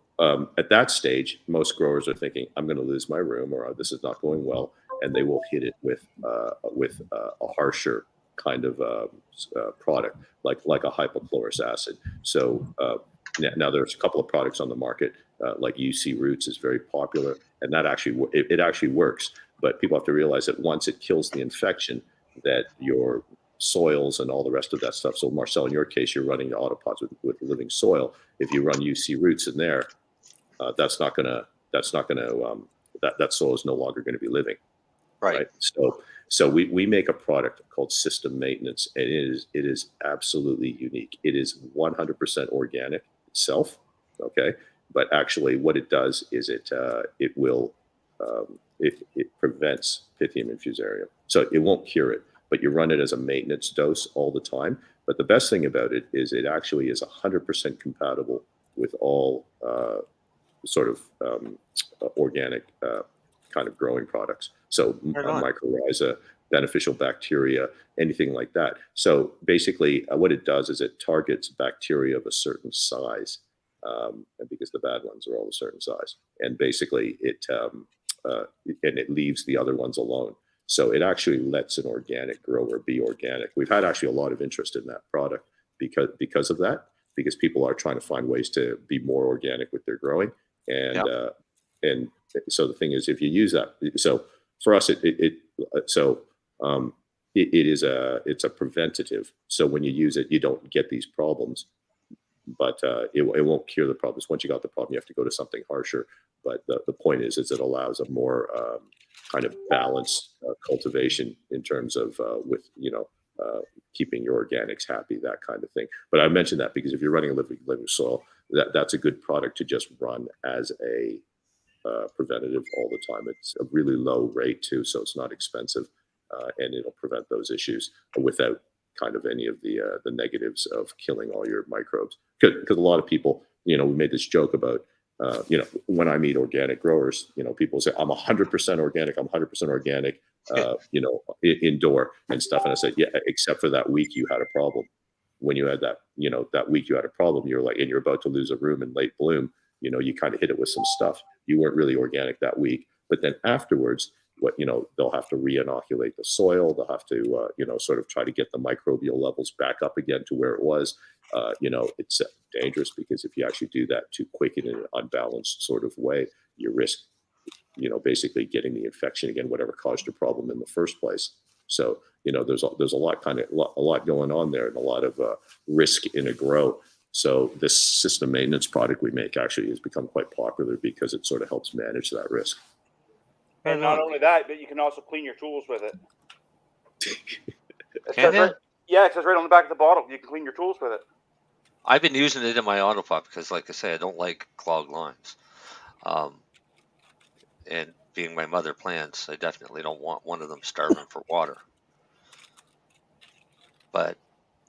at that stage, most growers are thinking, I'm going to lose my room, or this is not going well. And they will hit it with a harsher kind of product, like a hypochlorous acid. So now there's a couple of products on the market, like UC Roots is very popular, and that actually it actually works. But people have to realize that once it kills the infection, that your soils and all the rest of that stuff. So Marcel, in your case, you're running the autopods with living soil. If you run UC Roots in there, that soil is no longer going to be living. Right. So we make a product called System Maintenance, and it is absolutely unique. It is 100% organic itself, okay? But actually, what it does is it prevents Pythium and Fusarium. So it won't cure it, but you run it as a maintenance dose all the time. But the best thing about it is it actually is 100% compatible with all organic kind of growing products. So mycorrhiza, beneficial bacteria, anything like that. So basically what it does is it targets bacteria of a certain size, and because the bad ones are all a certain size. And basically it leaves the other ones alone. So it actually lets an organic grower be organic. We've had actually a lot of interest in that product because of that, because people are trying to find ways to be more organic with their growing. And so the thing is, if you use that, so for us, it's a preventative. So when you use it, you don't get these problems, but it won't cure the problems. Once you got the problem, you have to go to something harsher. But the point is it allows a more kind of balanced cultivation in terms of keeping your organics happy, that kind of thing. But I mentioned that because if you're running a living soil, that's a good product to just run as a preventative all the time. It's a really low rate too, so it's not expensive, and it'll prevent those issues without kind of any of the negatives of killing all your microbes. Because a lot of people, we made this joke about, when I meet organic growers, people say, I'm 100% organic, I'm 100% organic, indoor and stuff. And I said, yeah, except for that week you had a problem. When you had that, that week you had a problem, you're like, and you're about to lose a room in late bloom, you kind of hit it with some stuff. You weren't really organic that week. But then afterwards, they'll have to re-inoculate the soil. They'll have to, sort of try to get the microbial levels back up again to where it was. It's dangerous because if you actually do that too quick in an unbalanced sort of way, you risk, basically getting the infection again, whatever caused your problem in the first place. So, there's a lot going on there and a lot of risk in a grow. So this system maintenance product we make actually has become quite popular because it sort of helps manage that risk. And not only that, but you can also clean your tools with it. It says right on the back of the bottle, you can clean your tools with it. I've been using it in my autopop because, like I say, I don't like clogged lines. And being my mother plants, I definitely don't want one of them starving for water. But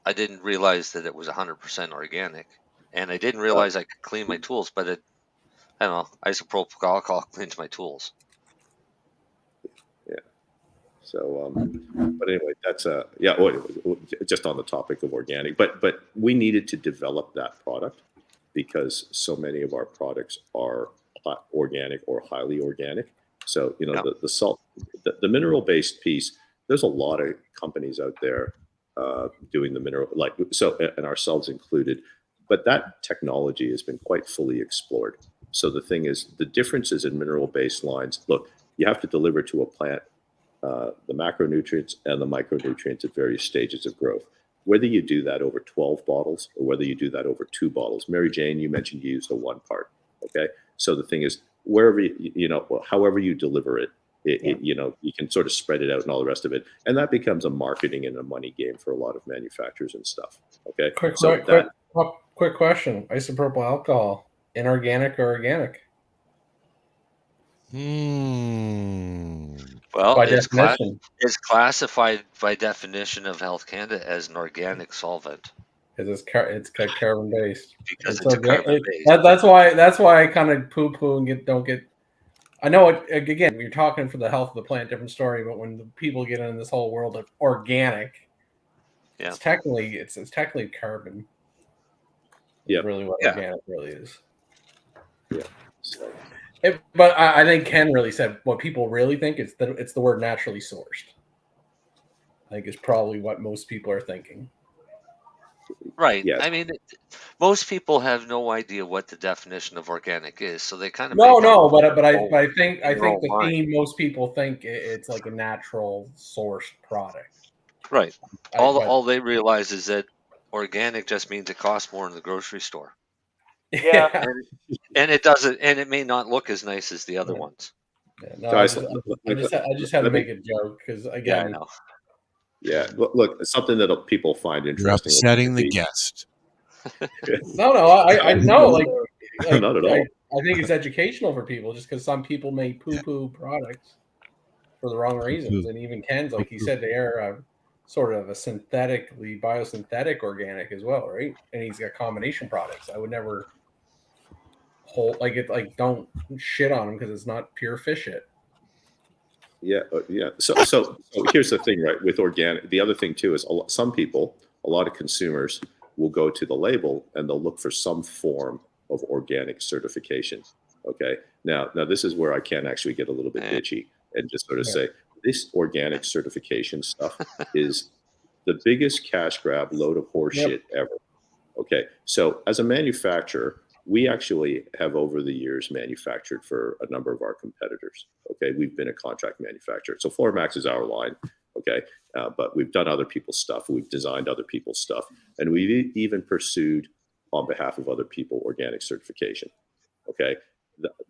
I didn't realize that it was 100% organic, and I didn't realize I could clean my tools. But I don't know, isopropyl alcohol cleans my tools. Yeah. So, but anyway, that's just on the topic of organic. But we needed to develop that product because so many of our products are organic or highly organic. So the salt, the mineral based piece. There's a lot of companies out there doing the mineral, and ourselves included, but that technology has been quite fully explored. So the thing is, the differences in mineral-based lines, look, you have to deliver to a plant the macronutrients and the micronutrients at various stages of growth. Whether you do that over 12 bottles or whether you do that over 2 bottles. Mary Jane, you mentioned you used a 1 part. Okay, so the thing is, wherever however you deliver it, you can sort of spread it out and all the rest of it, and that becomes a marketing and a money game for a lot of manufacturers and stuff. Okay, Quick question: isopropyl alcohol, inorganic or organic? Well, By it's definition. it's classified by definition of Health Canada as an organic solvent. Because it's carbon based. Because it's carbon based. That's why I kind of poo poo and don't get. I know again, you're talking for the health of the plant, different story. But when the people get into this whole world of organic, it's technically carbon. Yeah, really what organic really is. Yeah. So. But I think Ken really said what people really think it's the word naturally sourced. I think is probably what most people are thinking. Right. Yes. I mean, most people have no idea what the definition of organic is, so they kind of But I think the theme most people think it's like a natural sourced product. Right. All they realize is that organic just means it costs more in the grocery store. Yeah. And it doesn't, and it may not look as nice as the other ones. Yeah, no, I just had to make a joke because again. I know. Yeah, look, something that people find interesting. You're upsetting the guest. No, I know. Like not at all. I think it's educational for people, just because some people may poo-poo products for the wrong reasons, and even Ken's, like he said, they are sort of a biosynthetic organic as well, right? And he's got combination products. I would never don't shit on him because it's not pure fish shit. Yeah. So here's the thing, right? With organic, the other thing too is a lot of consumers will go to the label and they'll look for some form of organic certification. Okay. Now this is where I can actually get a little bit bitchy and just sort of say this organic certification stuff is the biggest cash grab load of horseshit ever. Okay. So as a manufacturer, we actually have over the years manufactured for a number of our competitors. Okay, we've been a contract manufacturer. So FloraMax is our line. Okay, but we've done other people's stuff. We've designed other people's stuff, and we've even pursued on behalf of other people organic certification. Okay,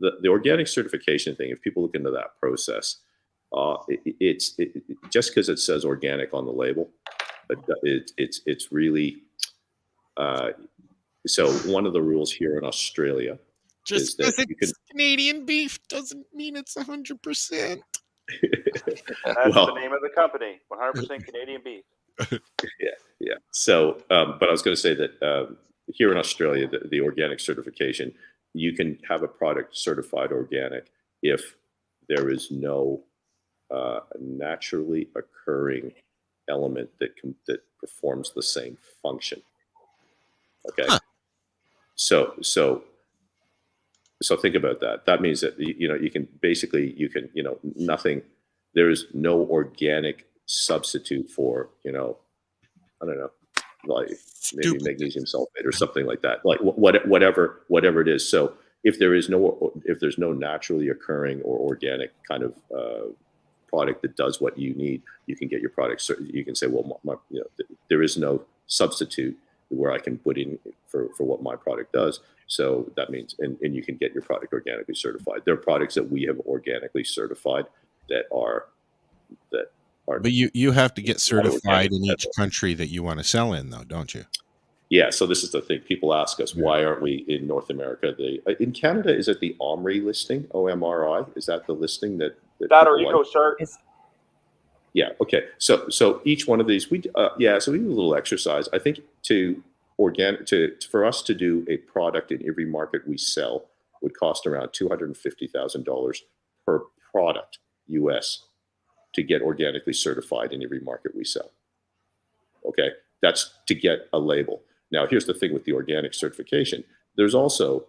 the organic certification thing. If people look into that process, it's just because it says organic on the label, but it's really. So one of the rules here in Australia is that it's Canadian beef doesn't mean it's 100%. That's the name of the company, 100% Canadian beef. Yeah. So, but I was going to say that here in Australia, the organic certification, you can have a product certified organic if there is no naturally occurring element that performs the same function. Okay. Huh. So think about that. That means that you can nothing. There is no organic substitute for I don't know, like maybe magnesium sulfate or something like that. Like whatever it is. So if there's no naturally occurring or organic kind of product that does what you need, you can get your product. You can say, well, there is no substitute where I can put in for what my product does. So that means, and you can get your product organically certified. There are products that we have organically certified that are. But you have to get certified in each country that you want to sell in, though, don't you? Yeah. So this is the thing. People ask us, why aren't we in North America? In Canada, is it the OMRI listing? OMRI? Is that the listing that or EcoCert? Yeah. Okay. So each one of these, so we do a little exercise. I think for us to do a product in every market we sell would cost around $250,000 per product US to get organically certified in every market we sell. Okay. That's to get a label. Now, here's the thing with the organic certification. There's also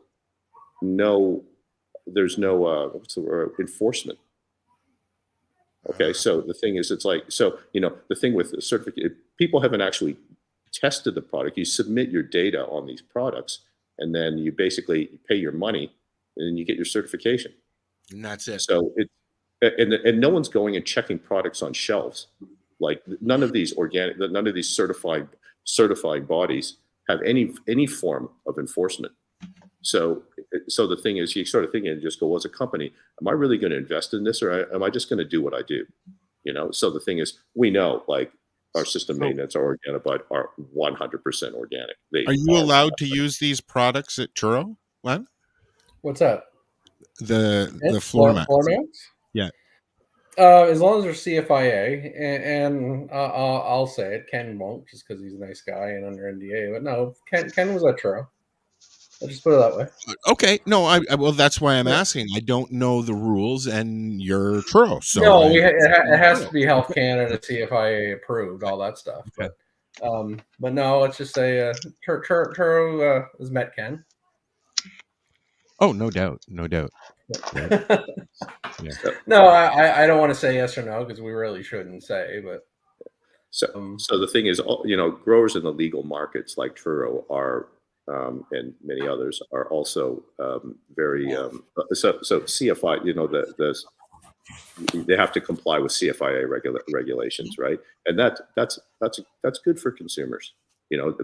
no enforcement. Okay, so the thing is, it's like, the thing with the certificate, people haven't actually tested the product. You submit your data on these products, and then you basically pay your money, and then you get your certification. And that's it. So and no one's going and checking products on shelves. Like none of these certifying bodies have any form of enforcement. So so the thing is, you sort of think and just go, well, as a company, am I really going to invest in this, or am I just going to do what I do? So the thing is, we know, like, our system maintenance, our Organobud are 100% organic. Are you allowed to use these products at Churro, Len? What's that? The FloraMax. FloraMax? Yeah. As long as they're CFIA, and I'll say it. Ken won't, just because he's a nice guy and under NDA. But no, Ken was at Churro. I'll just put it that way. Okay. No, well, that's why I'm asking. I don't know the rules, and you're Churro. So no, it has to be Health Canada, CFIA approved, all that stuff. Okay. But no, let's just say Churro has met Ken. Oh, no doubt. Right. Yeah. No, I don't want to say yes or no, because we really shouldn't say. But so the thing is, growers in the legal markets like Churro are, and many others are also very so CFI. They have to comply with CFIA regulations, right? And that's good for consumers,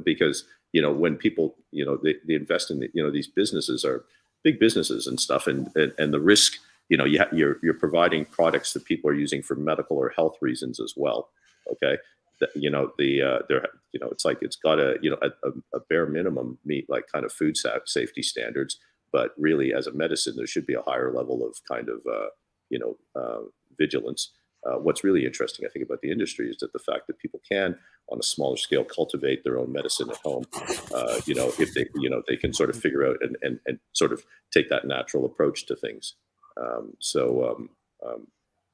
because when people they invest in these businesses are big businesses and stuff, and the risk, you're providing products that people are using for medical or health reasons as well. Okay, it's like it's got a bare minimum meet like kind of food safety standards, but really as a medicine there should be a higher level of kind of vigilance. What's really interesting, I think, about the industry is that the fact that people can, on a smaller scale, cultivate their own medicine at home. If they can sort of figure out and sort of take that natural approach to things.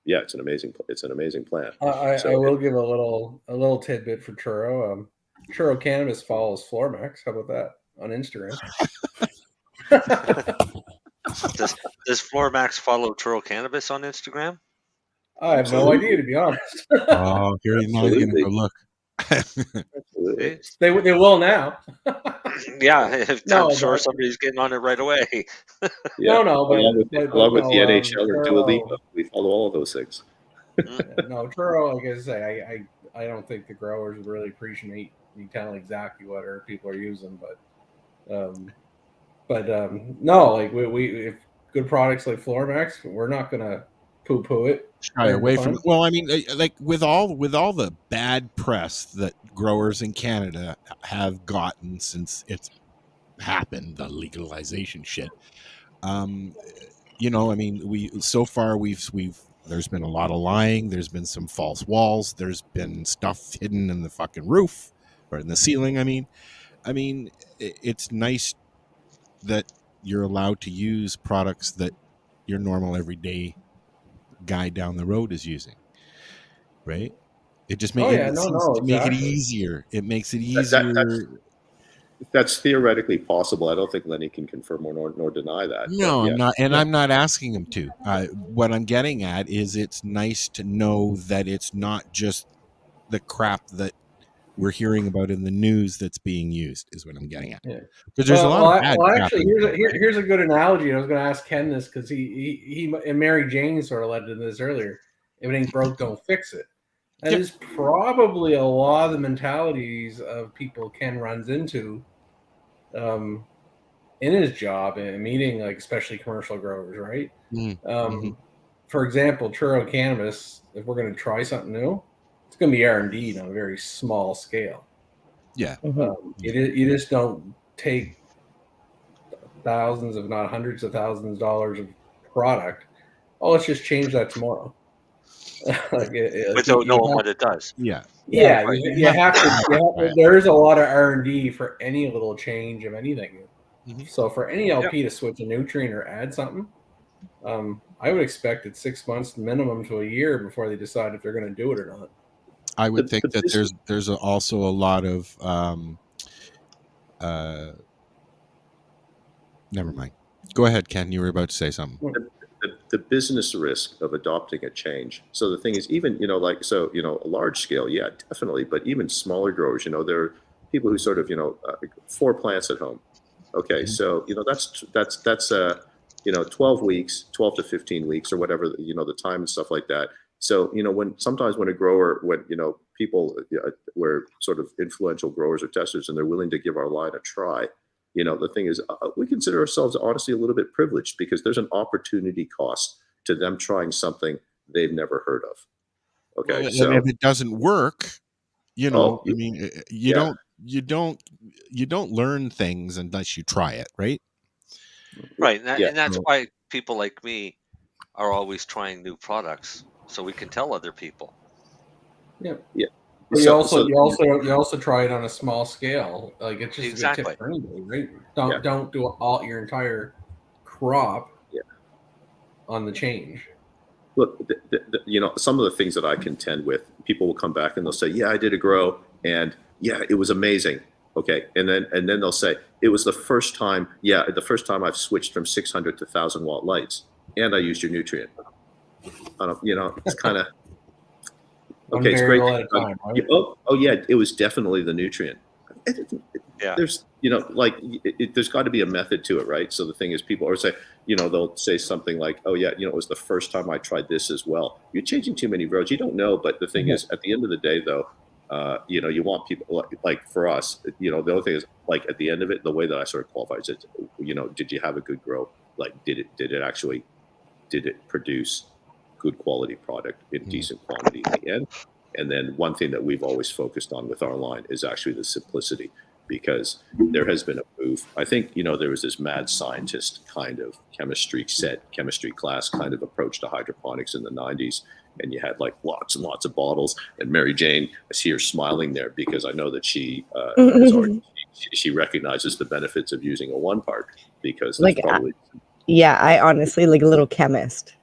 Yeah, it's an amazing plan. I will give a little tidbit for Churro. Churro Cannabis follows FloraMax. How about that on Instagram? Does FloraMax follow Churro Cannabis on Instagram? I have no idea, to be honest. Oh, here now you're gonna go look. They will now. Yeah, I'm sure somebody's getting on it right away. No, along with the NHL or Dua Lipa, we follow all of those things. No, Churro, like I say, I don't think the growers really appreciate me telling exactly what our people are using, but no, like we if good products like FloraMax, we're not gonna poo-poo it. Shy away from it. Well, I mean, like with all the bad press that growers in Canada have gotten since it's happened, the legalization shit. I mean, we've there's been a lot of lying. There's been some false walls. There's been stuff hidden in the fucking roof or in the ceiling. I mean, it's nice that you're allowed to use products that your normal everyday guy down the road is using, right? It just makes make it easier. It makes it easier. That's theoretically possible. I don't think Lenny can confirm nor deny that. No, I'm not, and I'm not asking him to. What I'm getting at is it's nice to know that it's not just the crap that we're hearing about in the news that's being used, is what I'm getting at. Because there's a lot of bad crap. Actually, here's a good analogy. I was going to ask Ken this because he and Mary Jane sort of led to this earlier. If it ain't broke, don't fix it. That is probably a lot of the mentalities of people Ken runs into in his job and meeting, like especially commercial growers, right? For example, Churro Cannabis, if we're going to try something new, it's going to be R&D on a very small scale. Yeah. You just don't take thousands, if not hundreds of thousands of dollars of product. Oh, let's just change that tomorrow. Without knowing what it does. Yeah. Yeah, you have to. There's a lot of R&D for any little change of anything. So for any LP to switch a nutrient or add something, I would expect it 6 months minimum to a year before they decide if they're going to do it or not. I would think that there's also a lot of never mind. Go ahead, Ken. You were about to say something. The business risk of adopting a change. So the thing is, even a large scale, yeah, definitely, but even smaller growers, there are people who sort of 4 plants at home. Okay, so that's 12 weeks, 12 to 15 weeks, or whatever the time and stuff like that. So when a grower, people were sort of influential growers or testers, and they're willing to give our line a try, The thing is, we consider ourselves honestly a little bit privileged because there's an opportunity cost to them trying something they've never heard of. Okay, Well, so and if it doesn't work, I mean, you yeah. don't learn things unless you try it, right? Right, and, Yeah. and that's why people like me are always trying new products, so we can tell other people. Yeah. Yeah. But you So- also so- you also try it on a small scale. Like it's just a good Exactly. tip for anybody, right? Yeah. Don't do all your entire crop Yeah. on the change. Look, some of the things that I contend with, people will come back and they'll say, "Yeah, I did a grow, and yeah, it was amazing." Okay, and then they'll say, "It was the first time. Yeah, the first time I've switched from 600 to 1,000-watt lights, and I used your nutrient." It's kind of okay. It's great. variable at a time, right? Oh yeah, it was definitely the nutrient. Yeah. There's there's got to be a method to it, right? So the thing is, people are say, they'll say something like, "Oh yeah, it was the first time I tried this as well." You're changing too many roads. You don't know, but the thing is, at the end of the day, though, you want people like for us, the other thing is, like, at the end of it, the way that I sort of qualify is, did you have a good grow? Like, did it produce good quality product in decent quantity in the end? And then one thing that we've always focused on with our line is actually the simplicity, because there has been a move. I think, there was this mad scientist kind of chemistry class kind of approach to hydroponics in the 90s. And you had like lots and lots of bottles. And Mary Jane, I see her smiling there because I know that she recognizes the benefits of using a one part, because Like, probably Yeah, I honestly like a little chemist.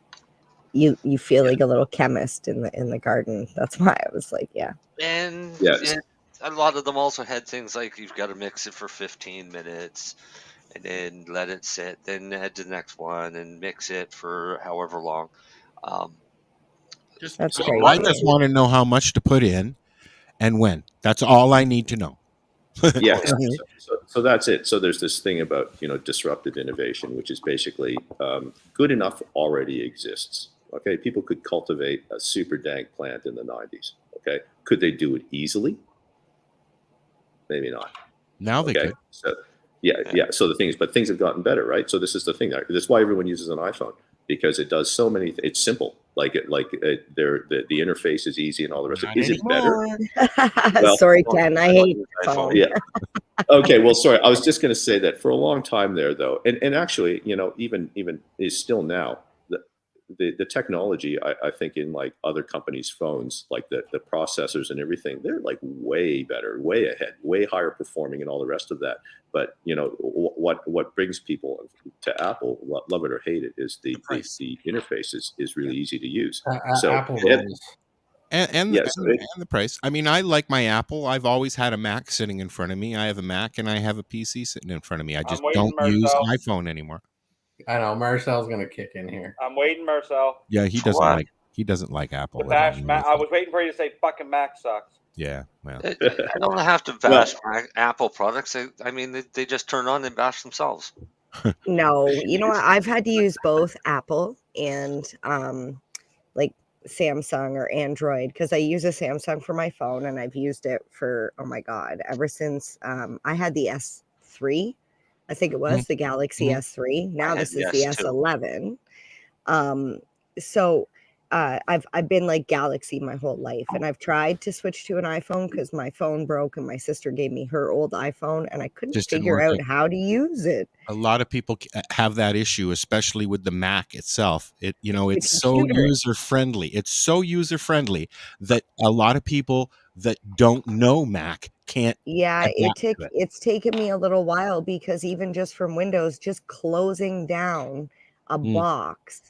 You feel like a little chemist in the garden. That's why I was like, yeah. And Yes. a lot of them also had things like you've got to mix it for 15 minutes and then let it sit, then add the next one and mix it for however long. That's So crazy. I just want to know how much to put in and when. That's all I need to know. Yeah, so that's it. So there's this thing about disruptive innovation, which is basically good enough already exists. Okay, people could cultivate a super dank plant in the 90s. Okay, could they do it easily? Maybe not. Now they could. So yeah. So the thing is, but things have gotten better, right? So this is the thing. That's why everyone uses an iPhone, because it does so many. It's simple. The interface is easy and all the rest of it. Is it better? Well, Sorry, Ken. I hate phone. Yeah. Okay. Well, sorry. I was just going to say that for a long time there, though, and actually, even is still now, the technology, I think, in like other companies' phones, like the processors and everything, they're like way better, way ahead, way higher performing, and all the rest of that. But what brings people to Apple, love it or hate it, is the interface is really easy to use. So Apple and the price. I mean, I like my Apple. I've always had a Mac sitting in front of me. I have a Mac and I have a PC sitting in front of me. I just don't use iPhone anymore. I know Marcel's gonna kick in here. I'm waiting, Marcel. Yeah, he doesn't like Apple. I was waiting for you to say fucking Mac sucks. Yeah, well, I don't have to bash Apple products. I mean, they just turn on and bash themselves. No, you know what? I've had to use both Apple and like Samsung or Android, because I use a Samsung for my phone, and I've used it for, oh my God, ever since I had the S3. I think it was the Galaxy S3. Now this is the S11. So I've been like Galaxy my whole life, and I've tried to switch to an iPhone because my phone broke, and my sister gave me her old iPhone, and I couldn't figure out how to use it. A lot of people have that issue, especially with the Mac itself. It's so user friendly. It's so user friendly that a lot of people that don't know Mac can't. Yeah, it's taken me a little while, because even just from Windows, just closing down a box.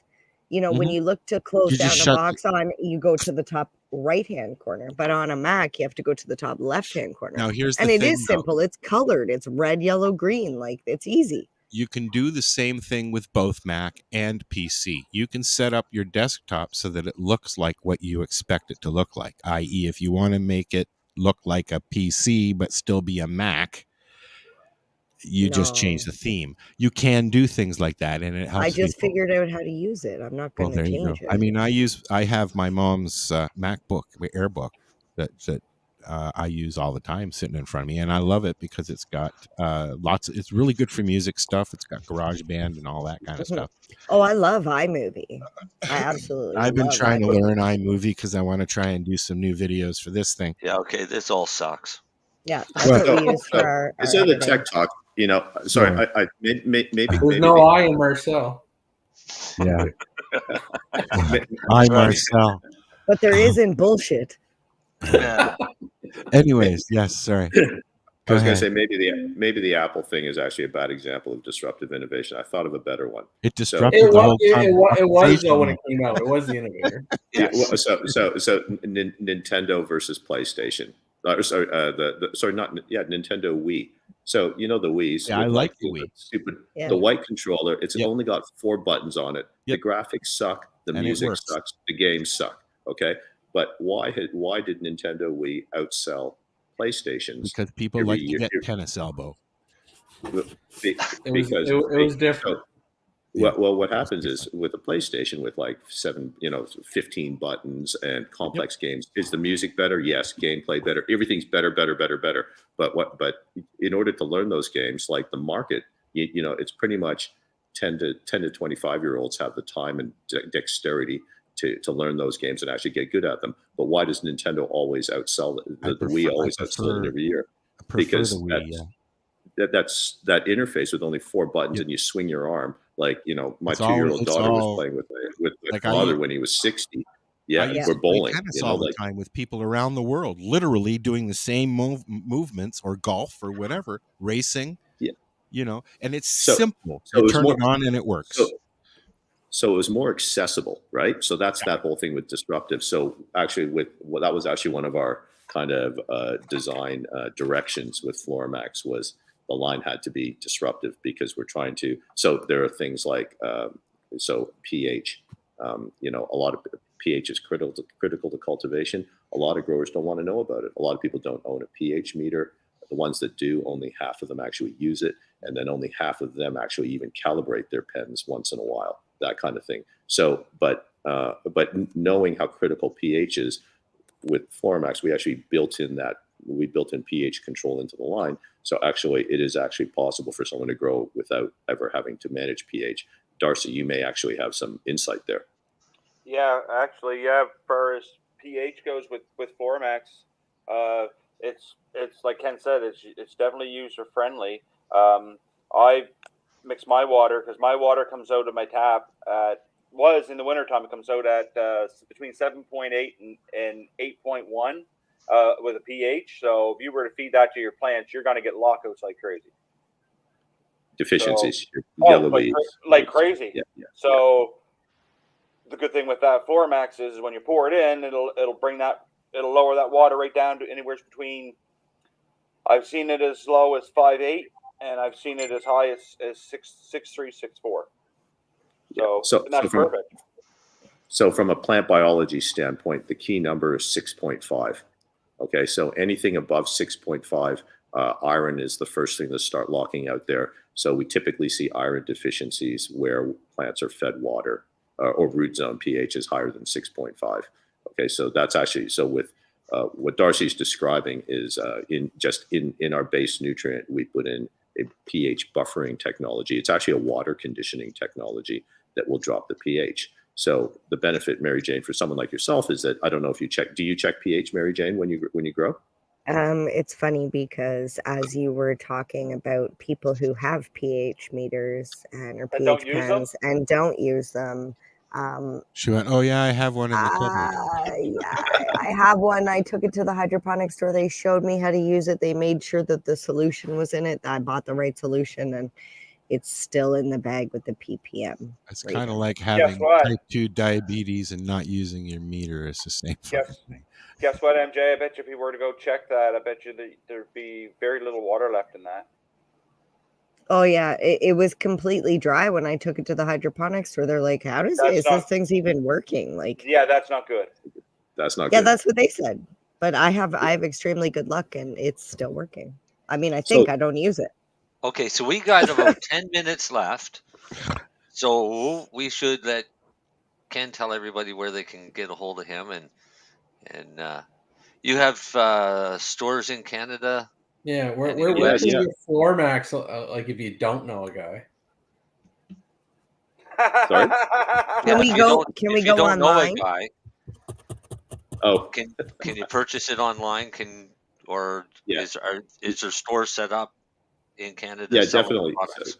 When you look to close down a box you go to the top right-hand corner, but on a Mac, you have to go to the top left-hand corner. Now, here's the and thing, it is simple. It's colored. It's red, yellow, green. Like, it's easy. You can do the same thing with both Mac and PC. You can set up your desktop so that it looks like what you expect it to look like, i.e., if you want to make it look like a PC but still be a Mac, you just change the theme. You can do things like that, and it helps. I just figured out how to use it. I'm not going to change it. I mean, I have my mom's MacBook, my AirBook, that I use all the time sitting in front of me, and I love it because it's got it's really good for music stuff. It's got GarageBand and all that kind of stuff. Oh, I love iMovie. I absolutely I've been love trying to iMovie. learn iMovie because I want to try and do some new videos for this thing. Yeah, okay, this all sucks. Yeah, that's what we use for our instead of the editing. tech talk, sorry, I maybe There's no I in Marcel. Yeah. Hi, Marcel. But there isn't bullshit. Yeah. Anyways, yes, sorry. I was going ahead. to say maybe the Apple thing is actually a bad example of disruptive innovation. I thought of a better one. It disrupted It the whole was though when conversation. it came out. It was the innovator. Yeah, so Nintendo versus PlayStation. Nintendo Wii. So the Wii's. Yeah, I with, like the Wii. Stupid. Yeah. The white controller. It's Yep. only got 4 buttons on it. Yep. The graphics suck. The And it music works. sucks. The games suck. Okay, but why did Nintendo Wii outsell PlayStations? Because people every like to year? get tennis elbow. Because it was different. Well, what happens is with a PlayStation with like 15 buttons and complex games, is the music better? Yes. Gameplay better? Everything's better. But in order to learn those games, like the market, it's pretty much 10 to 25-year-olds have the time and dexterity to learn those games and actually get good at them. But why does Nintendo always outsell the Wii? Always outsell it every year? I prefer Because the Wii, that's that interface with only 4 buttons and you swing your arm like my It's 2-year-old all- daughter it's was all- playing with my like I father used- when he was 60. I Yeah, used we're to play bowling. tennis all the time with people around the world, literally doing the same movements, or golf or whatever, racing. Yeah, and it's So- simple. so it You was turn more- it on and it works. So it was more accessible, right? So that's that whole thing with disruptive. So actually, that was actually one of our kind of design directions with FloraMax was the line had to be disruptive because we're trying to. So there are things like pH. A lot of pH is critical to cultivation. A lot of growers don't want to know about it. A lot of people don't own a pH meter. The ones that do, only half of them actually use it, and then only half of them actually even calibrate their pens once in a while. That kind of thing. So, but knowing how critical pH is, with FloraMax, we actually built in pH control into the line. So actually, it is actually possible for someone to grow without ever having to manage pH. Darcy, you may actually have some insight there. Yeah, actually, yeah. As far as pH goes with FloraMax, it's like Ken said, it's definitely user friendly. I mix my water because my water comes out of my tap was in the wintertime, it comes out at between 7.8 and 8.1 with a pH. So if you were to feed that to your plants, you're going to get lockouts like crazy. Deficiencies, yellow leaves. Like crazy. Yeah. So the good thing with that FloraMax is when you pour it in, it'll lower that water right down to anywhere between. I've seen it as low as 5.8, and I've seen it as high as 6.3, 6.4. So that's perfect. So from a plant biology standpoint, the key number is 6.5. Okay, so anything above 6.5, iron is the first thing to start locking out there. So we typically see iron deficiencies where plants are fed water or root zone pH is higher than 6.5. Okay, so that's actually, so with what Darcy's describing is in our base nutrient, we put in a pH buffering technology. It's actually a water conditioning technology that will drop the pH. So the benefit, Mary Jane, for someone like yourself is that I don't know if you check. Do you check pH, Mary Jane, when you grow? It's funny because as you were talking about people who have pH meters or pH pens and don't use them. She went, "Oh yeah, I have one in the cupboard." Yeah, I have one. I took it to the hydroponics store. They showed me how to use it. They made sure that the solution was in it. I bought the right solution, and it's still in the bag with the ppm. It's kind of like having type 2 diabetes and not using your meter. It's the same fucking thing. Guess what, MJ? I bet you if you were to go check that, I bet you there'd be very little water left in that. Oh yeah, it was completely dry when I took it to the hydroponics store. They're like, "How is this thing's even working?" Like, yeah, that's not good. That's not yeah, good. that's what they said. But I have extremely good luck, and it's still working. I mean, I think I don't use it. Okay, so we got about 10 minutes left. So we should let Ken tell everybody where they can get a hold of him and You have stores in Canada. Yeah, where and the can US? you get FloraMax? Like if you don't know a guy. Sorry. Can we if you go? don't- Can if we you go don't know a online? guy, Oh, can you purchase it online? Is there stores set up in Canada Yeah, selling the definitely. products?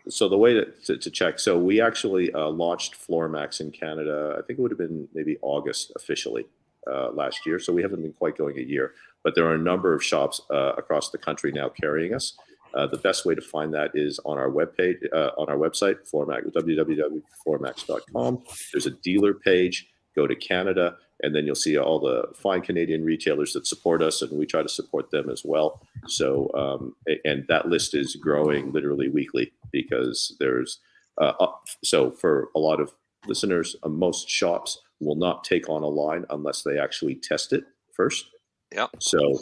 So the way to check, so we actually launched FloraMax in Canada. I think it would have been maybe August officially last year. So we haven't been quite going a year, but there are a number of shops across the country now carrying us. The best way to find that is on our webpage, on our website, FloraMax, www.floramax.com. There's a dealer page. Go to Canada, and then you'll see all the fine Canadian retailers that support us, and we try to support them as well. So, and that list is growing literally weekly because there's, so for a lot of listeners, most shops will not take on a line unless they actually test it first. Yep. So,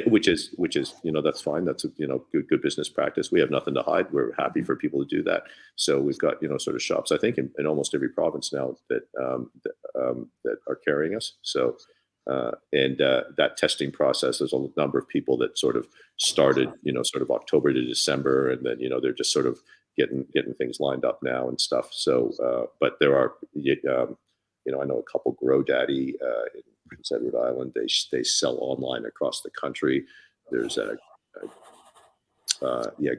which is that's fine. That's good business practice. We have nothing to hide. We're happy for people to do that. So we've got sort of shops I think in almost every province now that are carrying us. So that testing process, there's a number of people that sort of started sort of October to December, and then they're just sort of getting things lined up now and stuff. So but there are I know a couple GrowDaddy in Prince Edward Island. They sell online across the country. There's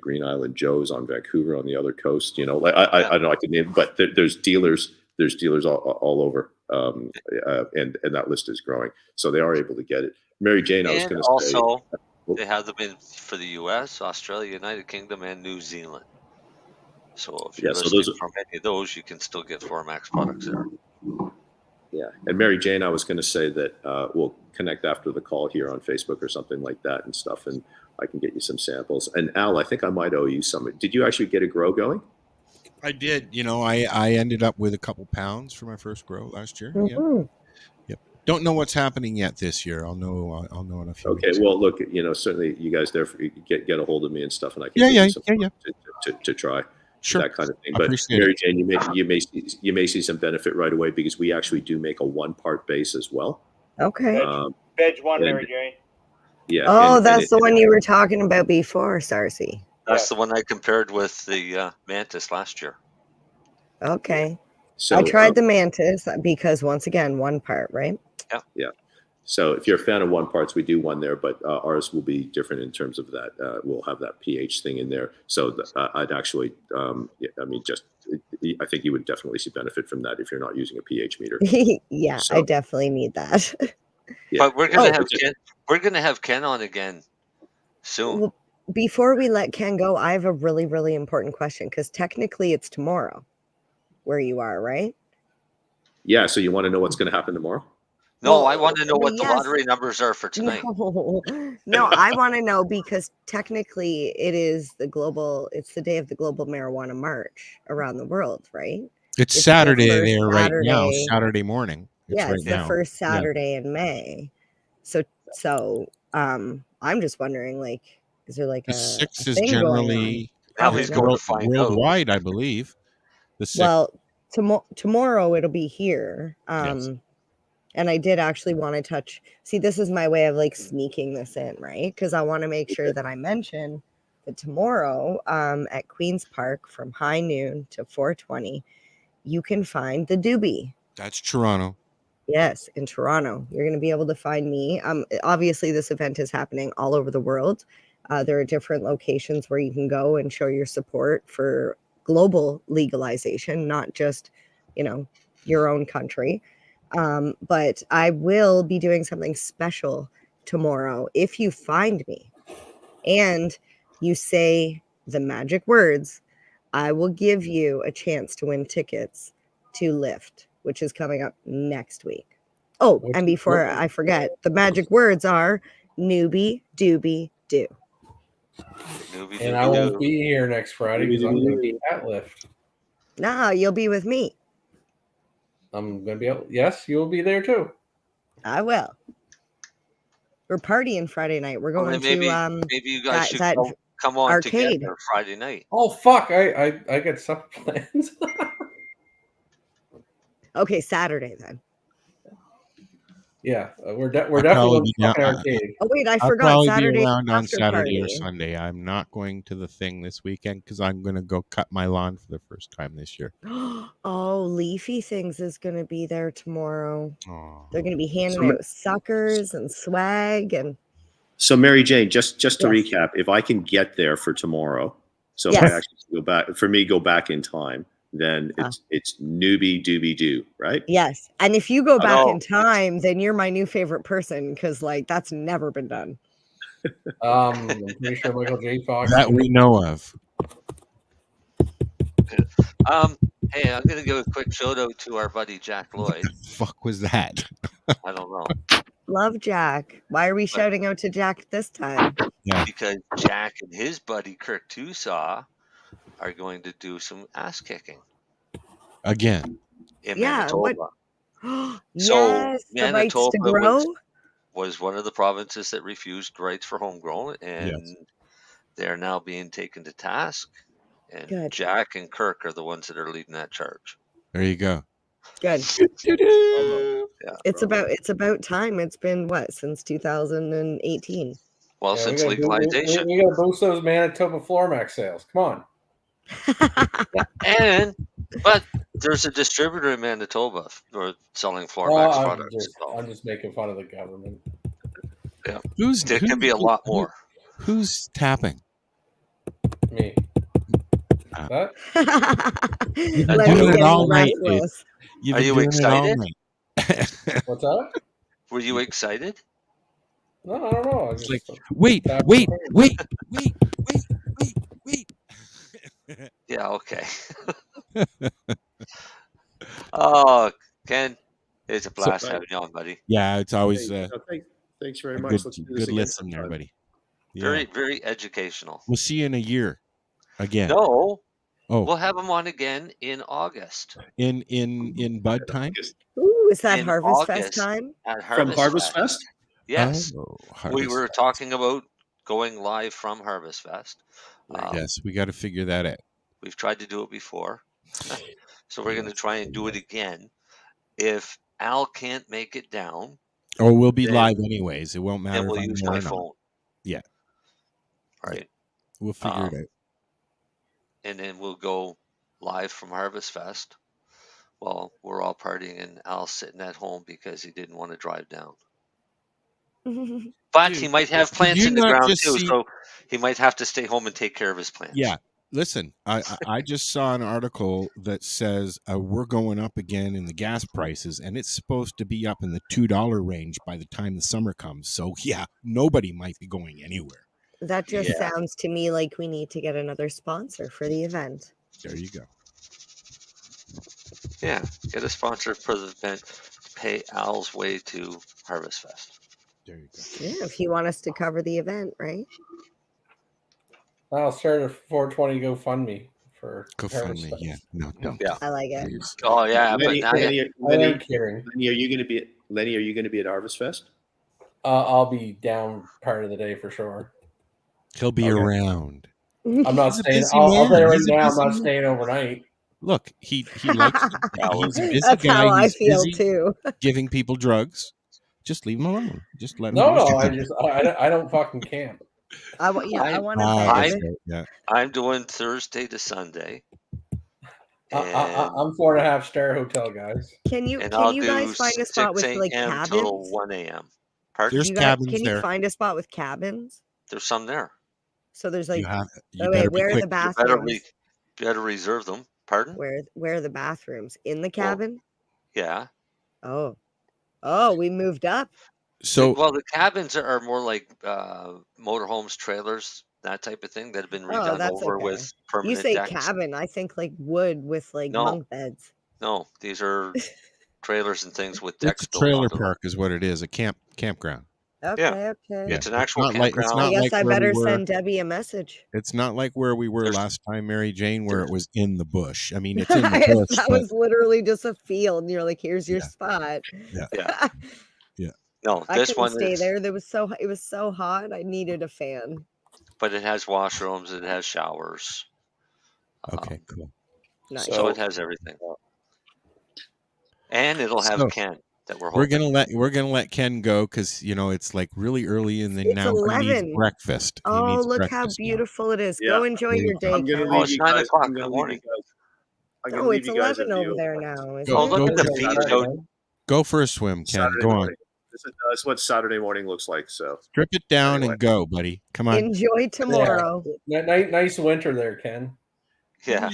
Green Island Joe's on Vancouver on the other coast. I don't know I can name, but there's dealers. There's dealers all over, and that list is growing. So they are able to get it. Mary Jane, I was going to say. Also, they have them in for the U.S., Australia, United Kingdom, and New Zealand. So if you're listening from any of those, you can still get FloraMax products there. Yeah, and Mary Jane, I was going to say that we'll connect after the call here on Facebook or something like that and stuff, and I can get you some samples. And Al, I think I might owe you some. Did you actually get a grow going? I did. I ended up with a couple pounds for my first grow last year. Mm-hmm. Yep. Don't know what's happening yet this year. I'll know in a few. Okay. weeks. Well, look, certainly you guys there get a hold of me and stuff, and I can give you some to try. Sure. That kind of thing. But Mary Jane, you may see some benefit right away because we actually do make a 1-part base as well. Okay. Veg one, Mary Jane. Yeah. Oh, that's the one you were talking about before, Sarcy. That's the one I compared with the Mantis last year. Okay. So I tried the Mantis because once again, 1 part, right? Yeah. Yeah. So if you're a fan of 1-parts, we do one there, but ours will be different in terms of that. We'll have that pH thing in there. So I'd actually, I think you would definitely see benefit from that if you're not using a pH meter. Yeah, I definitely need that. But we're gonna have Ken. We're gonna have Ken on again soon. Well, before we let Ken go, I have a really, really important question because technically it's tomorrow where you are, right? Yeah. So you want to know what's going to happen tomorrow? No, I want to know what the lottery numbers are for tonight. No, I want to know because technically it's the day of the global marijuana march around the world, right? It's Saturday there right now, Saturday morning. It's the first Saturday in May. So I'm just wondering, like, is there like the a 6th is thing generally worldwide, I believe. The 6th. Well, tomorrow it'll be here. Yes. And I did actually want to touch. See, this is my way of like sneaking this in, right? Because I want to make sure that I mention that tomorrow at Queen's Park from high noon to 4:20, you can find the Doobie. That's Toronto. Yes, in Toronto. You're going to be able to find me. Obviously, this event is happening all over the world. There are different locations where you can go and show your support for global legalization, not just, your own country. But I will be doing something special tomorrow. If you find me and you say the magic words, I will give you a chance to win tickets to Lift, which is coming up next week. Oh, and before I forget, the magic words are newbie, doobie, do. And I won't be here next Friday because I'm going to be at Lift. No, you'll be with me. I'm going to be able. Yes, you'll be there too. I will. We're partying Friday night. We're going maybe you guys should come on arcade together Friday night. Oh fuck! I got some plans. Okay, Saturday then. Yeah, we're I'll definitely probably going be to down. fucking arcade. Oh wait, I I'll forgot probably be Saturday around on after Saturday or party. Sunday. I'm not going to the thing this weekend because I'm going to go cut my lawn for the first time this year. Oh, Leafy Things is going to be there tomorrow. Oh. They're going to be handing So- out suckers and swag and. So Mary Jane, just to Yes. recap, if I can get there for tomorrow, so if Yes. I actually go back in time, then it's newbie doobie doo, right? Yes, and if you go I back know. in time, then you're my new favorite person because like that's never been done. I'm pretty sure Michael J. Fox. That we know of. Hey, I'm gonna give a quick shout out to our buddy Jack Lloyd. Fuck was that? I don't know. Love Jack. Why are we shouting out to Jack this time? Yeah. Because Jack and his buddy Kirk Tusaw are going to do some ass kicking Again. in Yeah, Manitoba. what? So Yes, the rights to Manitoba grow. was one of the provinces that refused rights for homegrown, and they're now being taken to task. And Good. Jack and Kirk are the ones that are leading that charge. There you go. Good. Yeah. It's about time. It's been what since 2018. Well, Yeah, since we gotta legalization. we got to boost those Manitoba FloraMax sales. Come on. But there's a distributor in Manitoba for selling FloraMax Well, products. I'm just making fun of the government. Yeah. There can be a lot more. Who's tapping? Me. What? You've been Let me doing it get all night, dude. restless. You've Are been you doing it all excited? night. What's up? Were you excited? No, I don't know. I It's just like, wait. Yeah, okay. Oh, Ken, it's a blast So, having you on, buddy. Yeah, it's always Hey, thanks very a much. good, Let's do this good again listen there, sometime. buddy. Yeah. Very, very educational. We'll see you in a year again. No, Oh, we'll have him on again in August. in bud time. Ooh, is that In Harvest Fest August time? at From Harvest Fest? Yes. Oh, We Harvest were Fest. talking about going live from Harvest Fest. Yes, we got to figure that out. We've tried to do it before. So we're going to try and do it again. If Al can't make it down, Or we'll be then- live anyways. It won't matter then we'll if I'm use there my or not. phone. Yeah, Right. we'll figure it out. And then we'll go live from Harvest Fest. Well, we're all partying and Al's sitting at home because he didn't want to drive down. But he Dude, might have did plants you in the not ground just too, see- so he might have to stay home and take care of his plants. Yeah. Listen, I just saw an article that says we're going up again in the gas prices, and it's supposed to be up in the $2 range by the time the summer comes. So yeah, nobody might be going anywhere. That just Yeah. sounds to me like we need to get another sponsor for the event. There you go. Yeah. Get a sponsor for the event. Pay Al's way to Harvest Fest. There you go. Yeah, if you want us to cover the event, right? I'll start a 420 GoFundMe for Harvest GoFundMe. Fest. Yeah. No, don't. Yeah. I like it. Please. Oh yeah, Lenny, but now Lenny, you, I am Lenny, kidding. Lenny, are you going to be at Harvest Fest? I'll be down part of the day for sure. He'll be Okay. around. I'm not He's a staying. busy I'll tell man. you right He's a now, I'm busy not man. staying overnight. Look, he likes. He's a busy That's guy. how I He's feel busy too. giving people drugs. Just leave him alone. Just let him. No, do no, his I don't fucking camp. I want to that's bed. right, yeah. I'm doing Thursday to Sunday. And, I'm 4.5-star hotel, guys. Can you and I'll guys do find a 6 spot with like a.m. till cabins? 1 a.m. Pardon? There's You guys, cabins can you there. find a spot with cabins? There's some there. So there's like, You oh better wait, be where are quick. the You better, bathrooms? better reserve them. Pardon? Where are the bathrooms? In the cabin? Yeah. Oh, we moved up. So Well, the cabins are more like motorhomes, trailers, that type of thing that have been Oh, redone that's over okay. with You permanent say decks. cabin, I think like wood with like No. bunk beds. No, these are trailers and things with it's decks a built trailer onto them. park, is what it is. A campground. Okay, Yeah. okay. It's an actual not like- it's campground. not I guess like I where we better were- send Debbie a message. It's not like where we were There's- last time, Mary Jane, where it was in the bush. I mean, it's in the bush, That but was literally just a field, and you're like, "Here's your Yeah. spot." Yeah. No, I this couldn't one stay is, there. It was so hot. I needed a fan. but it has washrooms, it has showers, okay, cool. Nice. so it has everything. And it'll have So- Ken. that we're We're hoping. gonna let Ken go because it's like really early, and then It's now he needs 11. breakfast. He Oh, needs look how breakfast now. beautiful it is. Yeah. Go enjoy There you your go. day, I'm gonna Ken. Oh, leave it's you 9 guys. o'clock I'm in the gonna leave morning. you guys. I'm No, gonna leave it's you guys 11 a over view. there now. Isn't Go, Oh, it? look go at the for feed Saturday show. morning. go for a swim, Ken. Saturday Go on. morning. That's what Saturday morning looks like. So Strip it down anyway, and go, buddy. Come on. Enjoy tomorrow. Yeah. Nice winter there, Ken. Yeah.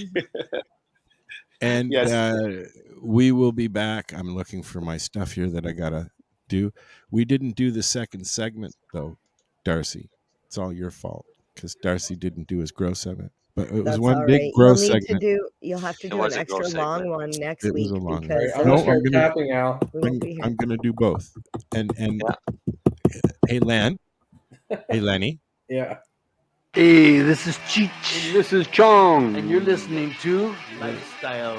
And yes. we will be back. I'm looking for my stuff here that I gotta do. We didn't do the second segment though, Darcy. It's all your fault because Darcy didn't do his grow segment. But it was That's one all big right. grow segment. You'll have to It do an was a grow extra long segment. one next It was week a long one. All right, because I'm gonna No, start tapping out. we won't be here. I'm gonna do both. And Yeah. hey Len, hey Lenny. Yeah. Hey, this is Cheech. And this is Chong. And you're listening to Lifestyle